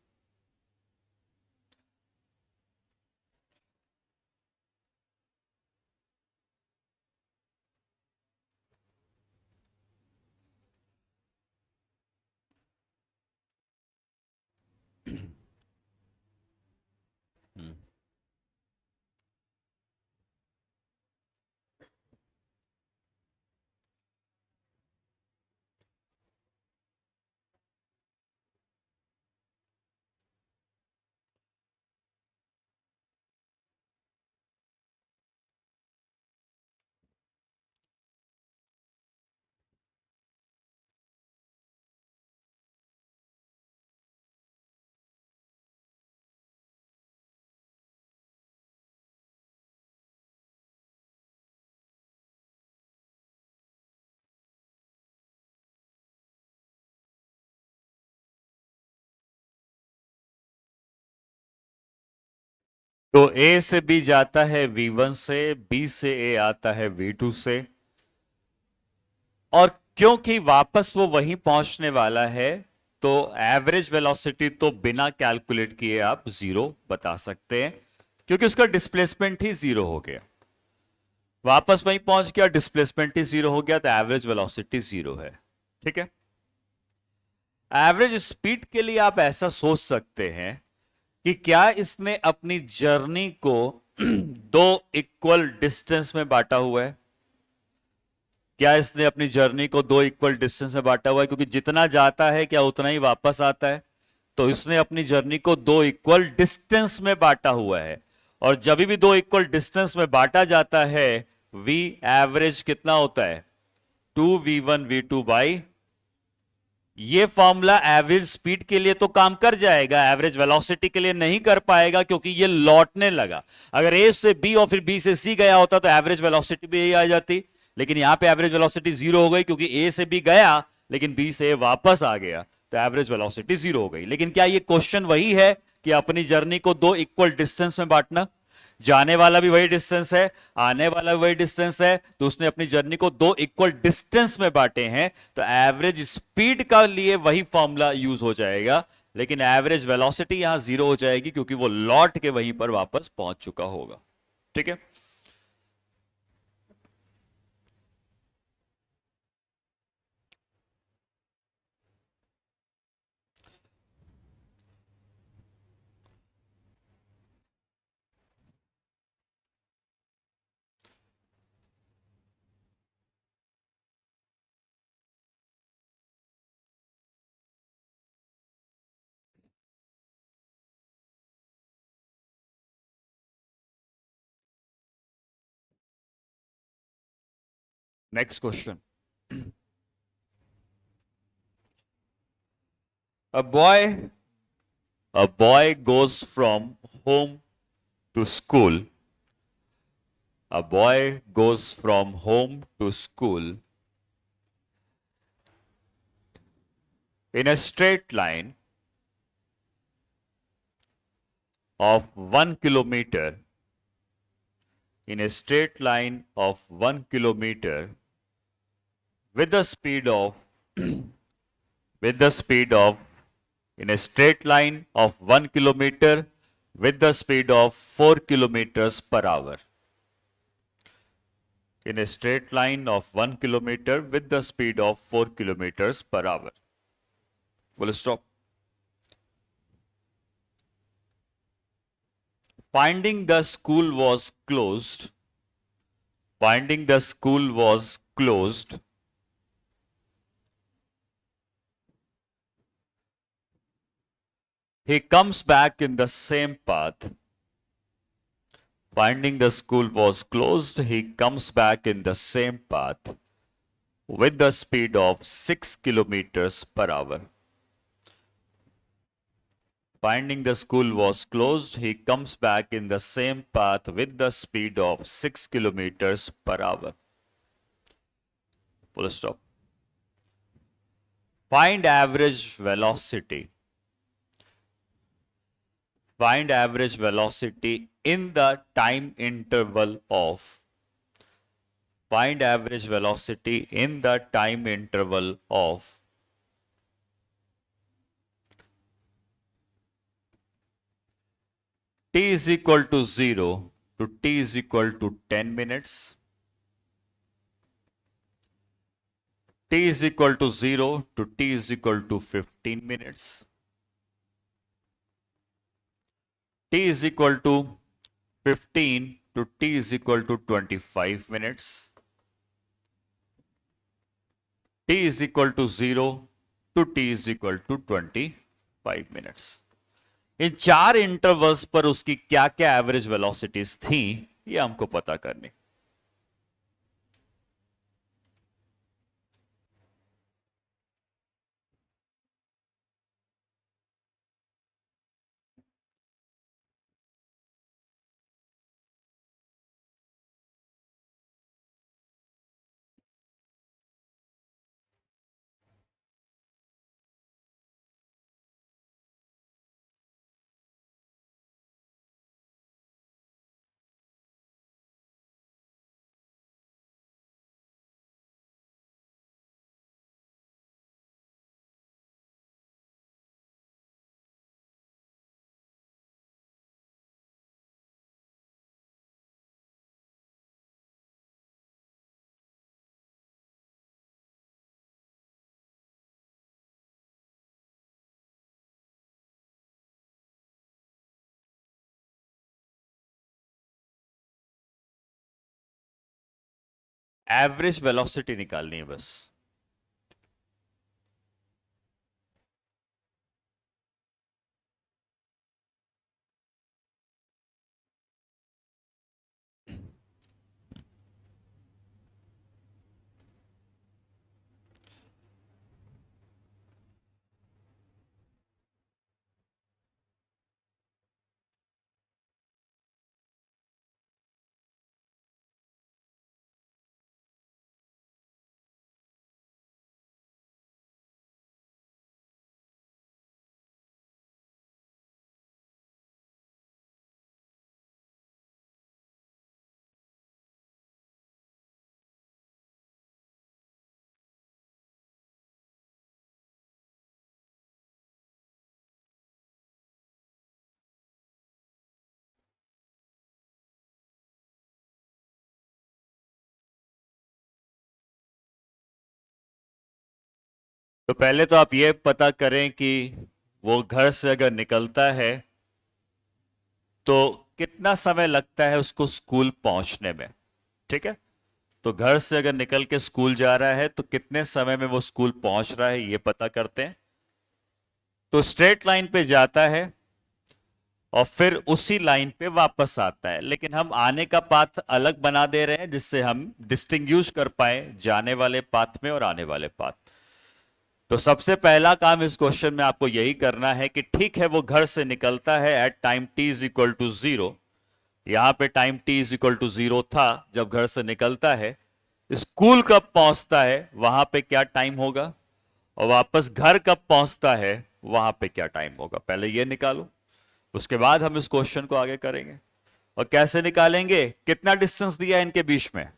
तो A से B जाता है V1 से, B से A आता है V2 से, और क्योंकि वापस वो वहीं पहुंचने वाला है तो एवरेज वेलोसिटी तो बिना कैलकुलेट किए आप 0 बता सकते हैं, क्योंकि उसका डिस्प्लेसमेंट ही 0 हो गया। वापस वहीं पहुंच गया, डिस्प्लेसमेंट ही 0 हो गया, तो एवरेज वेलोसिटी 0 है। ठीक है। एवरेज स्पीड के लिए आप ऐसा सोच सकते हैं कि क्या इसने अपनी जर्नी को दो इक्वल डिस्टेंस में बांटा हुआ है। क्या इसने अपनी जर्नी को दो इक्वल डिस्टेंस में बांटा हुआ है, क्योंकि जितना जाता है क्या उतना ही वापस आता है, तो इसने अपनी जर्नी को दो इक्वल डिस्टेंस में बांटा हुआ है। और जब भी दो इक्वल डिस्टेंस में बांटा जाता है वी एवरेज कितना होता है 2v1v2 बाई, ये फॉर्मूला एवरेज स्पीड के लिए तो काम कर जाएगा, एवरेज वेलोसिटी के लिए नहीं कर पाएगा, क्योंकि ये लौटने लगा। अगर ए से बी और फिर बी से सी गया होता तो एवरेज वेलोसिटी भी यही आ जाती, लेकिन यहां पे एवरेज वेलोसिटी 0 हो गई, क्योंकि ए से बी गया लेकिन बी से ए वापस आ गया, तो एवरेज वेलोसिटी 0 हो गई। लेकिन क्या ये क्वेश्चन वही है कि अपनी जर्नी को दो इक्वल डिस्टेंस में बांटना? जाने वाला भी वही डिस्टेंस है, आने वाला भी वही डिस्टेंस है, तो उसने अपनी जर्नी को दो इक्वल डिस्टेंस में बांटे हैं, तो एवरेज स्पीड का लिए वही फॉर्मूला यूज हो जाएगा, लेकिन एवरेज वेलोसिटी यहां 0 हो जाएगी, क्योंकि वो लौट के वहीं पर वापस पहुंच चुका होगा। ठीक है। Next question. A boy a boy goes from home to school. A boy goes from home to school in a straight line of 1 kilometer in a straight line of 1 kilometer with the speed of with the speed of in a straight line of 1 kilometer with the speed of 4 kilometers per hour. In a straight line of 1 kilometer with the speed of 4 kilometers per hour. Full stop. Finding the school was closed. Finding the school was closed. He comes back in the same path. Finding the school was closed, he comes back in the same path with the speed of 6 kilometers per hour. Finding the school was closed, he comes back in the same path with the speed of 6 kilometers per hour. Full stop. Find average velocity. Find average velocity in the time interval of find average velocity in the time interval of t is equal to 0 to t is equal to 10 minutes, t is equal to 0 to t is equal to 15 minutes, t is equal to 15 to t is equal to 25 minutes, t is equal to 0 to t is equal to 25 minutes. In 4 intervals पर उसकी क्या क्या एवरेज वेलोसिटीज थी, ये हमको पता करनी। एवरेज वेलोसिटी निकालनी है बस। तो पहले तो आप ये पता करें कि वो घर से अगर निकलता है तो कितना समय लगता है उसको स्कूल पहुंचने में। ठीक है, तो घर से अगर निकल के स्कूल जा रहा है तो कितने समय में वो स्कूल पहुंच रहा है ये पता करते हैं। तो स्ट्रेट लाइन पे जाता है और फिर उसी लाइन पे वापस आता है, लेकिन हम आने का पाथ अलग बना दे रहे हैं जिससे हम डिस्टिंग्विश कर पाए जाने वाले पाथ में और आने वाले पाथ। तो सबसे पहला काम इस क्वेश्चन में आपको यही करना है कि ठीक है वो घर से निकलता है at time t is equal to 0। यहां पे time t is equal to 0 था जब घर से निकलता है। स्कूल कब पहुंचता है वहां पे क्या टाइम होगा, और वापस घर कब पहुंचता है वहां पे क्या टाइम होगा, पहले ये निकालो। उसके बाद हम इस क्वेश्चन को आगे करेंगे। और कैसे निकालेंगे, कितना डिस्टेंस दिया है इनके बीच में,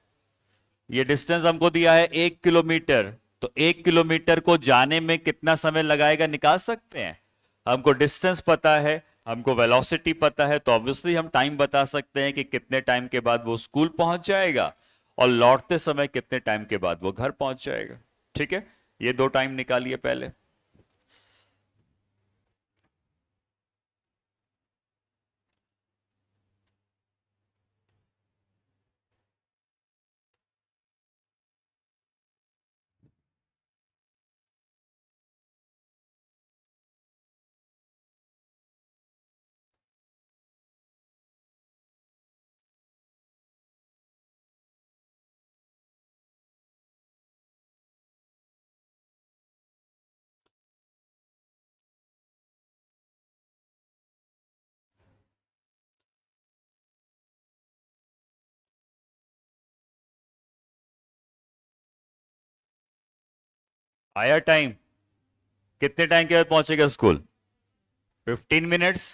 ये डिस्टेंस हमको दिया है 1 किलोमीटर, तो 1 किलोमीटर को जाने में कितना समय लगाएगा निकाल सकते हैं। हमको डिस्टेंस पता है, हमको वेलोसिटी पता है, तो ऑब्वियसली हम टाइम बता सकते हैं कि कितने टाइम के बाद वो स्कूल पहुंच जाएगा और लौटते समय कितने टाइम के बाद वो घर पहुंच जाएगा। ठीक है, ये दो टाइम निकालिए पहले। आया टाइम, कितने टाइम के बाद पहुंचेगा स्कूल, 15 मिनट्स,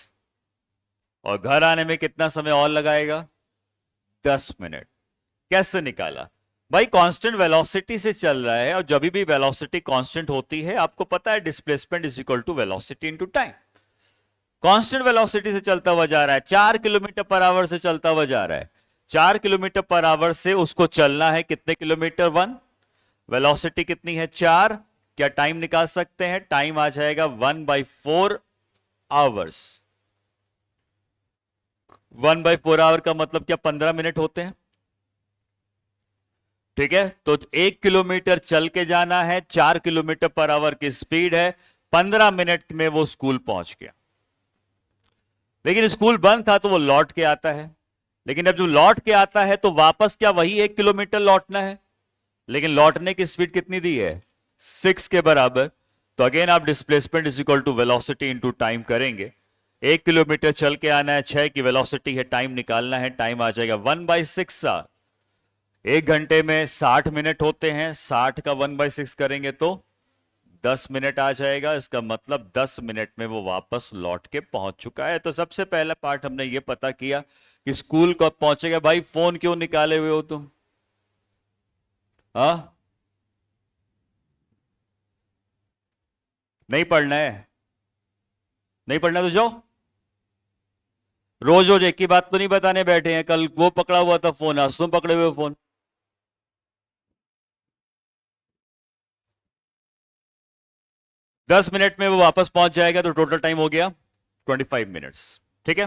और घर आने में कितना समय और लगाएगा, 10 मिनट। कैसे निकाला भाई, कांस्टेंट वेलोसिटी से चल रहा है, और जब भी वेलोसिटी कांस्टेंट होती है आपको पता है displacement is equal to velocity into time. Constant velocity से चलता हुआ जा रहा है, 4 किलोमीटर पर आवर से चलता हुआ जा रहा है, 4 किलोमीटर पर आवर से उसको चलना है कितने किलोमीटर, 1, वेलोसिटी कितनी है 4, क्या टाइम निकाल सकते हैं, टाइम आ जाएगा 1/4 आवर्स। 1/4 आवर का मतलब क्या, 15 मिनट होते हैं। ठीक है, तो 1 किलोमीटर चल के जाना है, 4 किलोमीटर पर आवर की स्पीड है, 15 मिनट में वो स्कूल पहुंच गया। लेकिन स्कूल बंद था तो वो लौट के आता है, लेकिन अब जो लौट के आता है तो वापस क्या वही 1 किलोमीटर लौटना है, लेकिन लौटने की स्पीड कितनी दी है, 6 के बराबर। तो अगेन आप displacement is equal to velocity into time करेंगे। 1 किलोमीटर चल के आना है, 6 की वेलोसिटी है, टाइम निकालना है, टाइम आ जाएगा 1/6 आवर। 1 घंटे में 60 मिनट होते हैं, 60 का 1/6 करेंगे तो 10 मिनट आ जाएगा। इसका मतलब 10 मिनट में वो वापस लौट के पहुंच चुका है। तो सबसे पहला पार्ट हमने ये पता किया कि स्कूल कब पहुंचेगा। भाई फोन क्यों निकाले हुए हो तुम, हाँ नहीं पढ़ना है, नहीं पढ़ना तो जाओ। रोज रोज एक ही बात तो नहीं बताने बैठे हैं, कल वो पकड़ा हुआ था फोन, आज तुम पकड़े हुए हो फोन। 10 मिनट में वो वापस पहुंच जाएगा, तो टोटल टाइम हो गया 25 मिनट्स। ठीक है,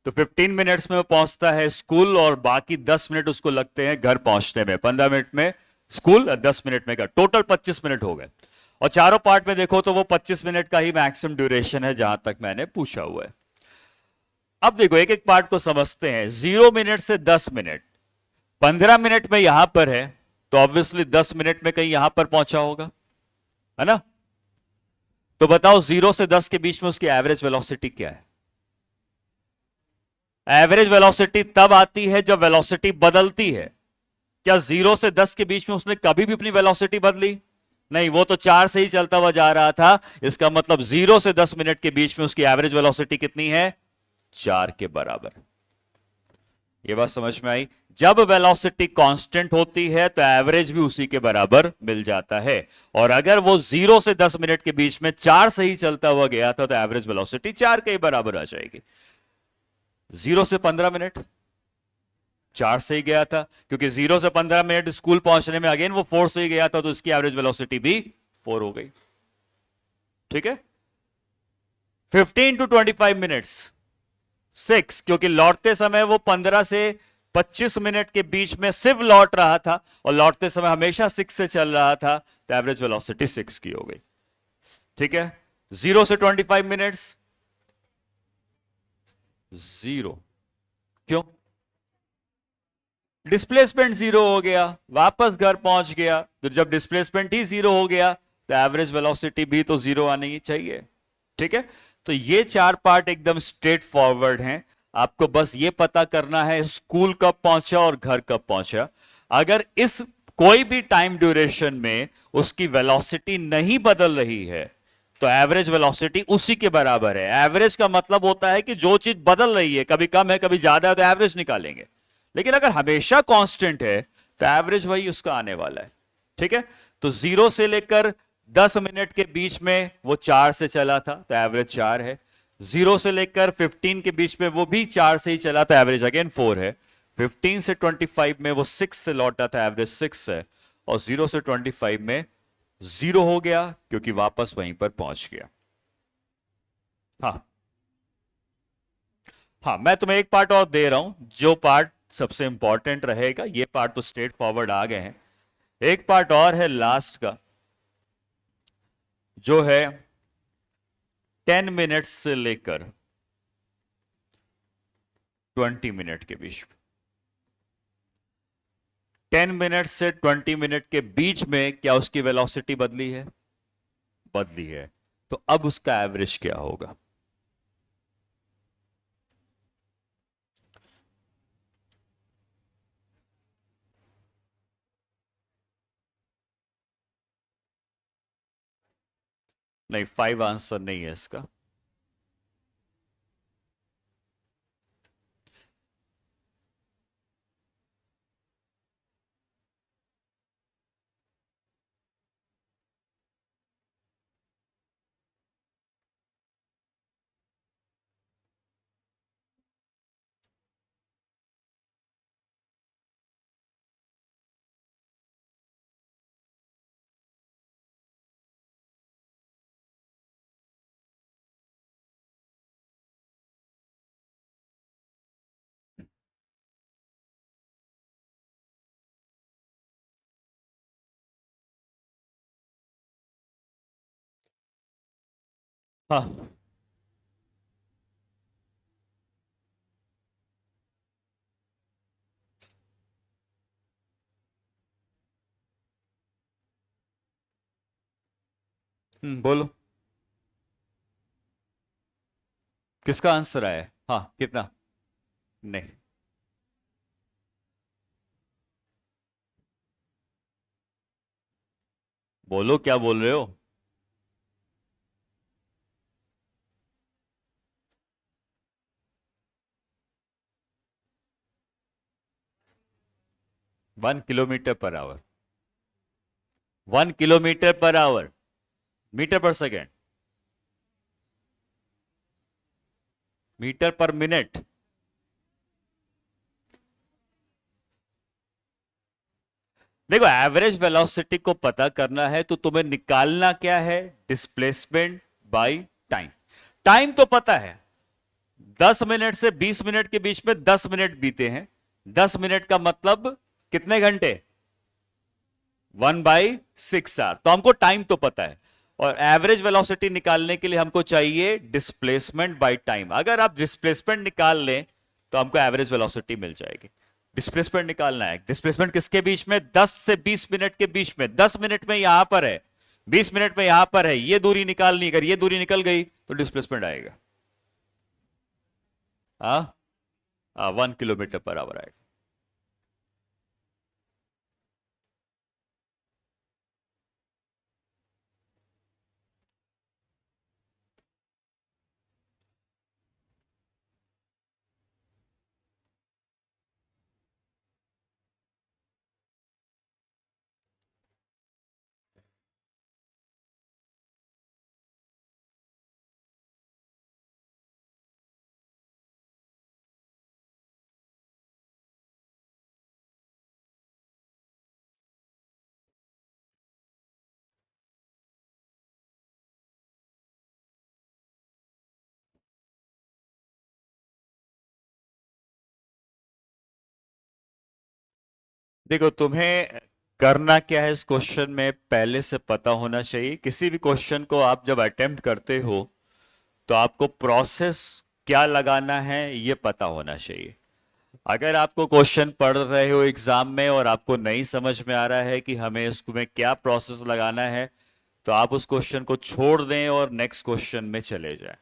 तो 15 मिनट्स में वो पहुंचता है स्कूल, और बाकी 10 मिनट उसको लगते हैं घर पहुंचने में। 15 मिनट में स्कूल, 10 मिनट में घर, टोटल 25 मिनट हो गए। और चारों पार्ट में देखो तो वो 25 मिनट का ही मैक्सिमम ड्यूरेशन है जहां तक मैंने पूछा हुआ है। अब देखो एक एक पार्ट को समझते हैं। 0 मिनट से 10 मिनट, 15 मिनट में यहां पर है, तो ऑब्वियसली 10 मिनट में कहीं यहां पर पहुंचा होगा, है ना। तो बताओ 0 से 10 के बीच में उसकी एवरेज वेलोसिटी क्या है। एवरेज वेलोसिटी तब आती है जब वेलोसिटी बदलती है। क्या 0 से 10 के बीच में उसने कभी भी अपनी वेलोसिटी बदली, नहीं, वो तो 4 से ही चलता हुआ जा रहा था। इसका मतलब 0 से 10 मिनट के बीच में उसकी एवरेज वेलोसिटी कितनी है, 4 के बराबर। ये बात समझ में आई। जब वेलोसिटी कांस्टेंट होती है तो एवरेज भी उसी के बराबर मिल जाता है। और अगर वो 0 से 10 मिनट के बीच में 4 से ही चलता हुआ गया था तो एवरेज वेलोसिटी 4 के ही बराबर आ जाएगी। 0 से 15 मिनट 4 से ही गया था, क्योंकि 0 से 15 मिनट स्कूल पहुंचने में अगेन वो 4 से ही गया था, तो इसकी एवरेज वेलोसिटी भी 4 हो गई। ठीक है, 15 to 25 मिनट्स 6, क्योंकि लौटते समय वो 15 से 25 मिनट के बीच में सिर्फ लौट रहा था, और लौटते समय हमेशा 6 से चल रहा था, तो एवरेज वेलोसिटी 6 की हो गई। ठीक है, 0 से 25 मिनट्स 0, क्यों, डिस्प्लेसमेंट 0 हो गया, वापस घर पहुंच गया। तो जब डिस्प्लेसमेंट ही 0 हो गया तो एवरेज वेलोसिटी भी तो 0 आनी ही चाहिए। ठीक है, तो ये चार पार्ट एकदम स्ट्रेट फॉरवर्ड हैं। आपको बस ये पता करना है स्कूल कब पहुंचा और घर कब पहुंचा। अगर इस कोई भी टाइम ड्यूरेशन में उसकी वेलोसिटी नहीं बदल रही है तो एवरेज वेलोसिटी उसी के बराबर है। एवरेज का मतलब होता है कि जो चीज बदल रही है, कभी कम है कभी ज्यादा है, तो एवरेज निकालेंगे। लेकिन अगर हमेशा कांस्टेंट है तो एवरेज वही उसका आने वाला है। ठीक है, तो 0 से लेकर 10 मिनट के बीच में वो 4 से चला था तो एवरेज 4 है। 0 से लेकर 15 के बीच में वो भी 4 से ही चला, तो एवरेज अगेन 4 है। 15 से 25 में वो 6 से लौटा था, एवरेज 6 है। और 0 से 25 में 0 हो गया क्योंकि वापस वहीं पर पहुंच गया। हाँ हाँ, मैं तुम्हें एक पार्ट और दे रहा हूं, जो पार्ट सबसे इंपॉर्टेंट रहेगा। ये पार्ट तो स्ट्रेट फॉरवर्ड आ गए हैं, एक पार्ट और है लास्ट का, जो है 10 मिनट्स से लेकर 20 मिनट के बीच में। 10 मिनट से 20 मिनट के बीच में क्या उसकी वेलोसिटी बदली है? बदली है। तो अब उसका एवरेज क्या होगा? नहीं, 5 आंसर नहीं है इसका। हाँ, बोलो किसका आंसर आया है? हाँ, कितना? नहीं, बोलो क्या बोल रहे हो? 1 kilometre per hour. 1 kilometre per hour, metre per second, metre per minute. देखो, एवरेज वेलोसिटी को पता करना है तो तुम्हें निकालना क्या है? Displacement by time. टाइम तो पता है, 10 मिनट से 20 मिनट के बीच में 10 मिनट बीते हैं। 10 मिनट का मतलब कितने घंटे? 1/6 आवर। तो हमको टाइम तो पता है, और एवरेज वेलोसिटी निकालने के लिए हमको चाहिए डिस्प्लेसमेंट बाय टाइम। अगर आप डिस्प्लेसमेंट निकाल लें तो हमको एवरेज वेलोसिटी मिल जाएगी। डिस्प्लेसमेंट निकालना है। डिस्प्लेसमेंट किसके बीच में? 10 से 20 मिनट के बीच में। 10 मिनट में यहां पर है, 20 मिनट में यहां पर है, ये दूरी निकालनी। अगर ये दूरी निकल गई तो डिस्प्लेसमेंट आएगा। हाँ, 1 किलोमीटर पर आवर आएगा। देखो, तुम्हें करना क्या है इस क्वेश्चन में पहले से पता होना चाहिए। किसी भी क्वेश्चन को आप जब अटेम्प्ट करते हो तो आपको प्रोसेस क्या लगाना है ये पता होना चाहिए। अगर आपको क्वेश्चन पढ़ रहे हो एग्जाम में और आपको नहीं समझ में आ रहा है कि हमें उसमें क्या प्रोसेस लगाना है, तो आप उस क्वेश्चन को छोड़ दें और नेक्स्ट क्वेश्चन में चले जाएं।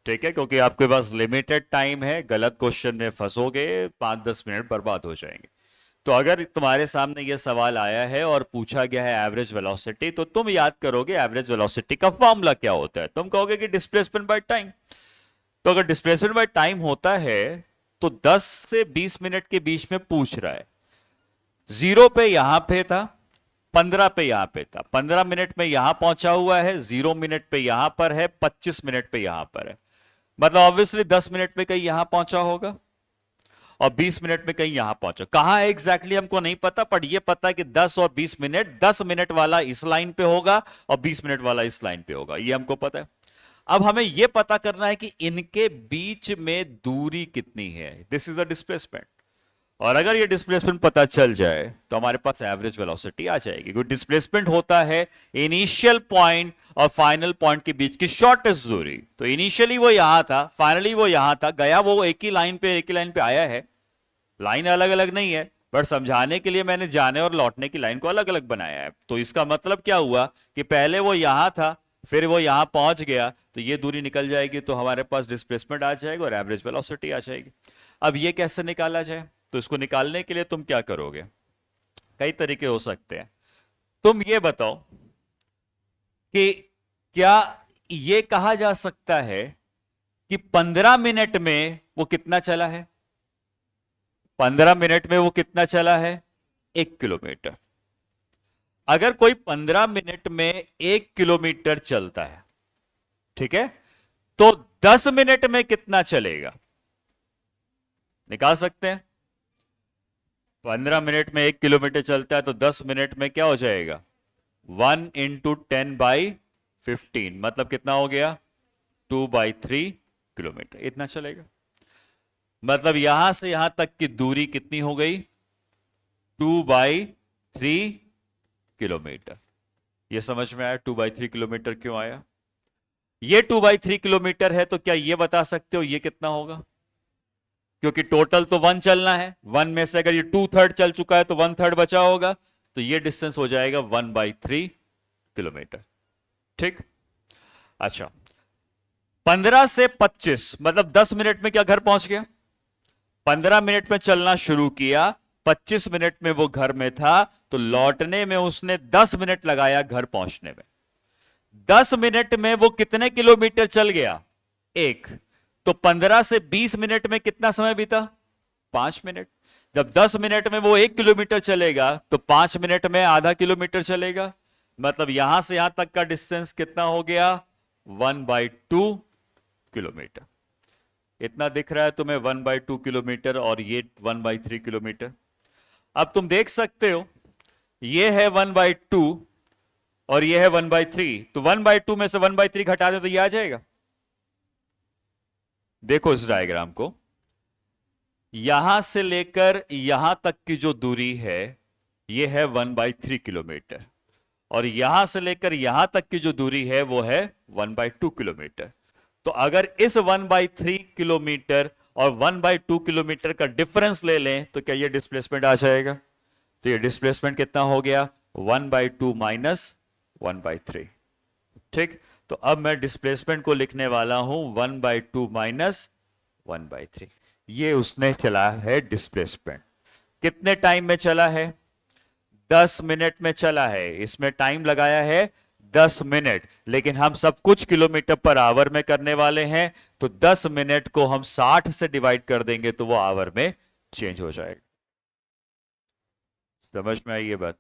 ठीक है, क्योंकि आपके पास लिमिटेड टाइम है। गलत क्वेश्चन में फंसोगे, 5-10 मिनट बर्बाद हो जाएंगे। तो अगर तुम्हारे सामने यह सवाल आया है और पूछा गया है एवरेज वेलोसिटी, तो तुम याद करोगे एवरेज वेलोसिटी का फॉर्मूला क्या होता है। तुम कहोगे कि डिस्प्लेसमेंट बाय टाइम। तो अगर डिस्प्लेसमेंट बाय टाइम होता है तो 10 से 20 मिनट के बीच में पूछ रहा है। 0 पे यहां पे था, 15 पे यहां पे था, 15 मिनट में यहां पहुंचा हुआ है, 0 मिनट पे यहां पर है, 25 मिनट पे यहां पर है। मतलब ऑब्वियसली 10 मिनट में कहीं यहां पहुंचा होगा और 20 मिनट में कहीं यहां पहुंचा। कहां है एग्जैक्टली हमको नहीं पता, पर यह पता है कि 10 और 20 मिनट, 10 मिनट वाला इस लाइन पे होगा और 20 मिनट वाला इस लाइन पे होगा, यह हमको पता है। अब हमें यह पता करना है कि इनके बीच में दूरी कितनी है। This is the displacement. और अगर ये डिस्प्लेसमेंट पता चल जाए तो हमारे पास एवरेज वेलोसिटी आ जाएगी। क्योंकि डिस्प्लेसमेंट होता है इनिशियल पॉइंट और फाइनल पॉइंट के बीच की शॉर्टेस्ट दूरी। तो इनिशियली वो यहां था, फाइनली वो यहां था, गया वो एक ही लाइन पे आया है। लाइन अलग अलग नहीं है, पर समझाने के लिए मैंने जाने और लौटने की लाइन को अलग अलग बनाया है। तो इसका मतलब क्या हुआ कि पहले वो यहां था, फिर वो यहां पहुंच गया, तो ये दूरी निकल जाएगी, तो हमारे पास डिस्प्लेसमेंट आ जाएगा और एवरेज वेलोसिटी आ जाएगी। अब ये कैसे निकाला जाए? तो इसको निकालने के लिए तुम क्या करोगे? कई तरीके हो सकते हैं। तुम ये बताओ कि क्या ये कहा जा सकता है कि 15 मिनट में वो कितना चला है? 15 मिनट में वो कितना चला है? 1 किलोमीटर। अगर कोई 15 मिनट में 1 किलोमीटर चलता है, ठीक है, तो 10 मिनट में कितना चलेगा? निकाल सकते हैं। 15 मिनट में 1 किलोमीटर चलता है तो 10 मिनट में क्या हो जाएगा? 1 इंटू 10/15, मतलब कितना हो गया? 2/3 किलोमीटर। इतना चलेगा। मतलब यहां से यहां तक की दूरी कितनी हो गई? 2/3 किलोमीटर। यह समझ में आया 2/3 किलोमीटर क्यों आया? ये 2/3 किलोमीटर है, तो क्या ये बता सकते हो ये कितना होगा? क्योंकि टोटल तो 1 चलना है, 1 में से अगर ये 2/3 चल चुका है तो 1/3 बचा होगा, तो ये डिस्टेंस हो जाएगा 1/3 किलोमीटर। ठीक। अच्छा, 15 से 25 मतलब 10 मिनट में क्या घर पहुंच गया? 15 मिनट में चलना शुरू किया, 25 मिनट में वो घर में था, तो लौटने में उसने 10 मिनट लगाया घर पहुंचने में। 10 मिनट में वो कितने किलोमीटर चल गया? 1। तो 15 से 20 मिनट में कितना समय बीता? 5 मिनट। जब 10 मिनट में वो 1 किलोमीटर चलेगा तो 5 मिनट में आधा किलोमीटर चलेगा। मतलब यहां से यहां तक का डिस्टेंस कितना हो गया? 1/2 किलोमीटर। इतना दिख रहा है तुम्हें 1/2 किलोमीटर, और ये 1/3 किलोमीटर। अब तुम देख सकते हो ये है 1/2 और ये है 1/3, तो 1/2 में से 1/3 घटा दे तो ये आ जाएगा। देखो इस डायग्राम को, यहां से लेकर यहां तक की जो दूरी है ये है 1/3 किलोमीटर, और यहां से लेकर यहां तक की जो दूरी है वो है 1/2 किलोमीटर। तो अगर इस 1/3 किलोमीटर और 1/2 किलोमीटर का डिफरेंस ले लें तो क्या ये डिस्प्लेसमेंट आ जाएगा? तो ये डिस्प्लेसमेंट कितना हो गया? 1/2 माइनस 1/3। ठीक। तो अब मैं डिस्प्लेसमेंट को लिखने वाला हूं 1/2 माइनस 1/3। ये उसने चला है डिस्प्लेसमेंट। कितने टाइम में चला है? 10 मिनट में चला है। इसमें टाइम लगाया है 10 मिनट, लेकिन हम सब कुछ किलोमीटर पर आवर में करने वाले हैं, तो 10 मिनट को हम 60 से डिवाइड कर देंगे तो वो आवर में चेंज हो जाएगा। समझ में आई ये बात?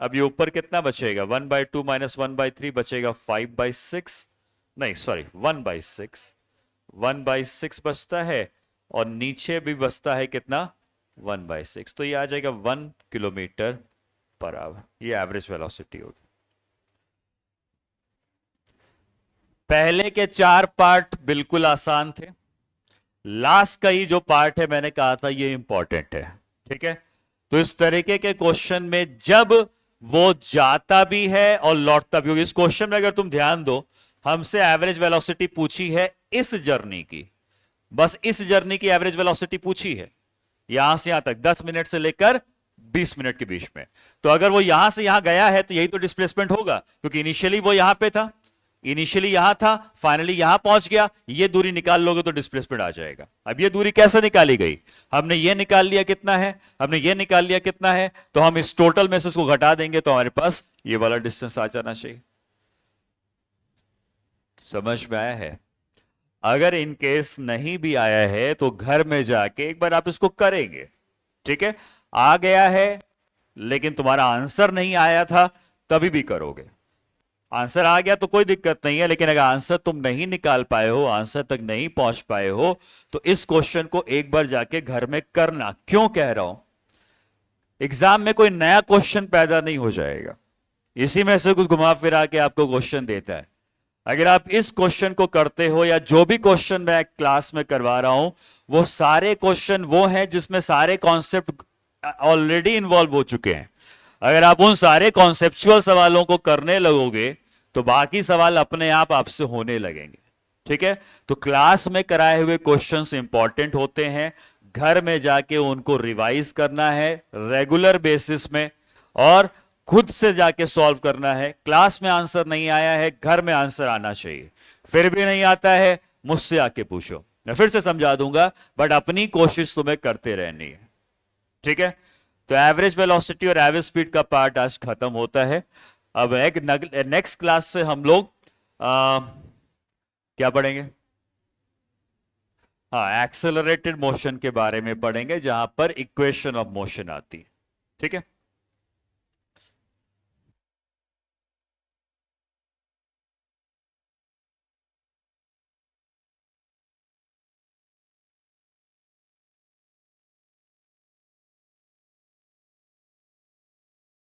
अब ये ऊपर कितना बचेगा? 1/2 माइनस 1/3 बचेगा 5/6, नहीं सॉरी 1/6। 1/6 बचता है और नीचे भी बचता है कितना? 1/6। तो ये आ जाएगा 1 किलोमीटर पर आवर। ये एवरेज वेलोसिटी होगी। पहले के 4 पार्ट बिल्कुल आसान थे। लास्ट का ही जो पार्ट है मैंने कहा था ये इंपॉर्टेंट है। ठीक है। तो इस तरीके के क्वेश्चन में जब वो जाता भी है और लौटता भी होगा, इस क्वेश्चन में अगर तुम ध्यान दो, हमसे एवरेज वेलोसिटी पूछी है इस जर्नी की, बस इस जर्नी की एवरेज वेलोसिटी पूछी है, यहां से यहां तक 10 मिनट से लेकर 20 मिनट के बीच में। तो अगर वो यहां से यहां गया है तो यही तो डिस्प्लेसमेंट होगा, क्योंकि इनिशियली वो यहां पे था, इनिशियली यहां था, फाइनली यहां पहुंच गया, ये दूरी निकाल लोगे तो डिस्प्लेसमेंट आ जाएगा। अब ये दूरी कैसे निकाली गई, हमने ये निकाल लिया कितना है, हमने ये निकाल लिया कितना है, तो हम इस टोटल में से इसको घटा देंगे तो हमारे पास ये वाला डिस्टेंस आ जाना चाहिए। समझ में आया है? अगर इन केस नहीं भी आया है तो घर में जाके एक बार आप इसको करेंगे, ठीक है? आ गया है लेकिन तुम्हारा आंसर नहीं आया था, तभी भी करोगे। आंसर आ गया तो कोई दिक्कत नहीं है, लेकिन अगर आंसर तुम नहीं निकाल पाए हो, आंसर तक नहीं पहुंच पाए हो, तो इस क्वेश्चन को एक बार जाके घर में करना। क्यों कह रहा हूं? एग्जाम में कोई नया क्वेश्चन पैदा नहीं हो जाएगा, इसी में से कुछ घुमा फिरा के आपको क्वेश्चन देता है। अगर आप इस क्वेश्चन को करते हो, या जो भी क्वेश्चन मैं क्लास में करवा रहा हूं, वो सारे क्वेश्चन वो हैं जिसमें सारे कॉन्सेप्ट ऑलरेडी इन्वॉल्व हो चुके हैं। अगर आप उन सारे कॉन्सेप्चुअल सवालों को करने लगोगे तो बाकी सवाल अपने आप आपसे होने लगेंगे, ठीक है? तो क्लास में कराए हुए क्वेश्चंस इंपॉर्टेंट होते हैं, घर में जाके उनको रिवाइज करना है रेगुलर बेसिस में, और खुद से जाके सॉल्व करना है। क्लास में आंसर नहीं आया है, घर में आंसर आना चाहिए। फिर भी नहीं आता है, मुझसे आके पूछो, मैं फिर से समझा दूंगा, बट अपनी कोशिश तुम्हें करते रहनी है, ठीक है? तो एवरेज वेलोसिटी और एवरेज स्पीड का पार्ट आज खत्म होता है। अब एक नेक्स्ट क्लास से हम लोग क्या पढ़ेंगे? हाँ, एक्सेलरेटेड मोशन के बारे में पढ़ेंगे, जहां पर इक्वेशन ऑफ मोशन आती है, ठीक है?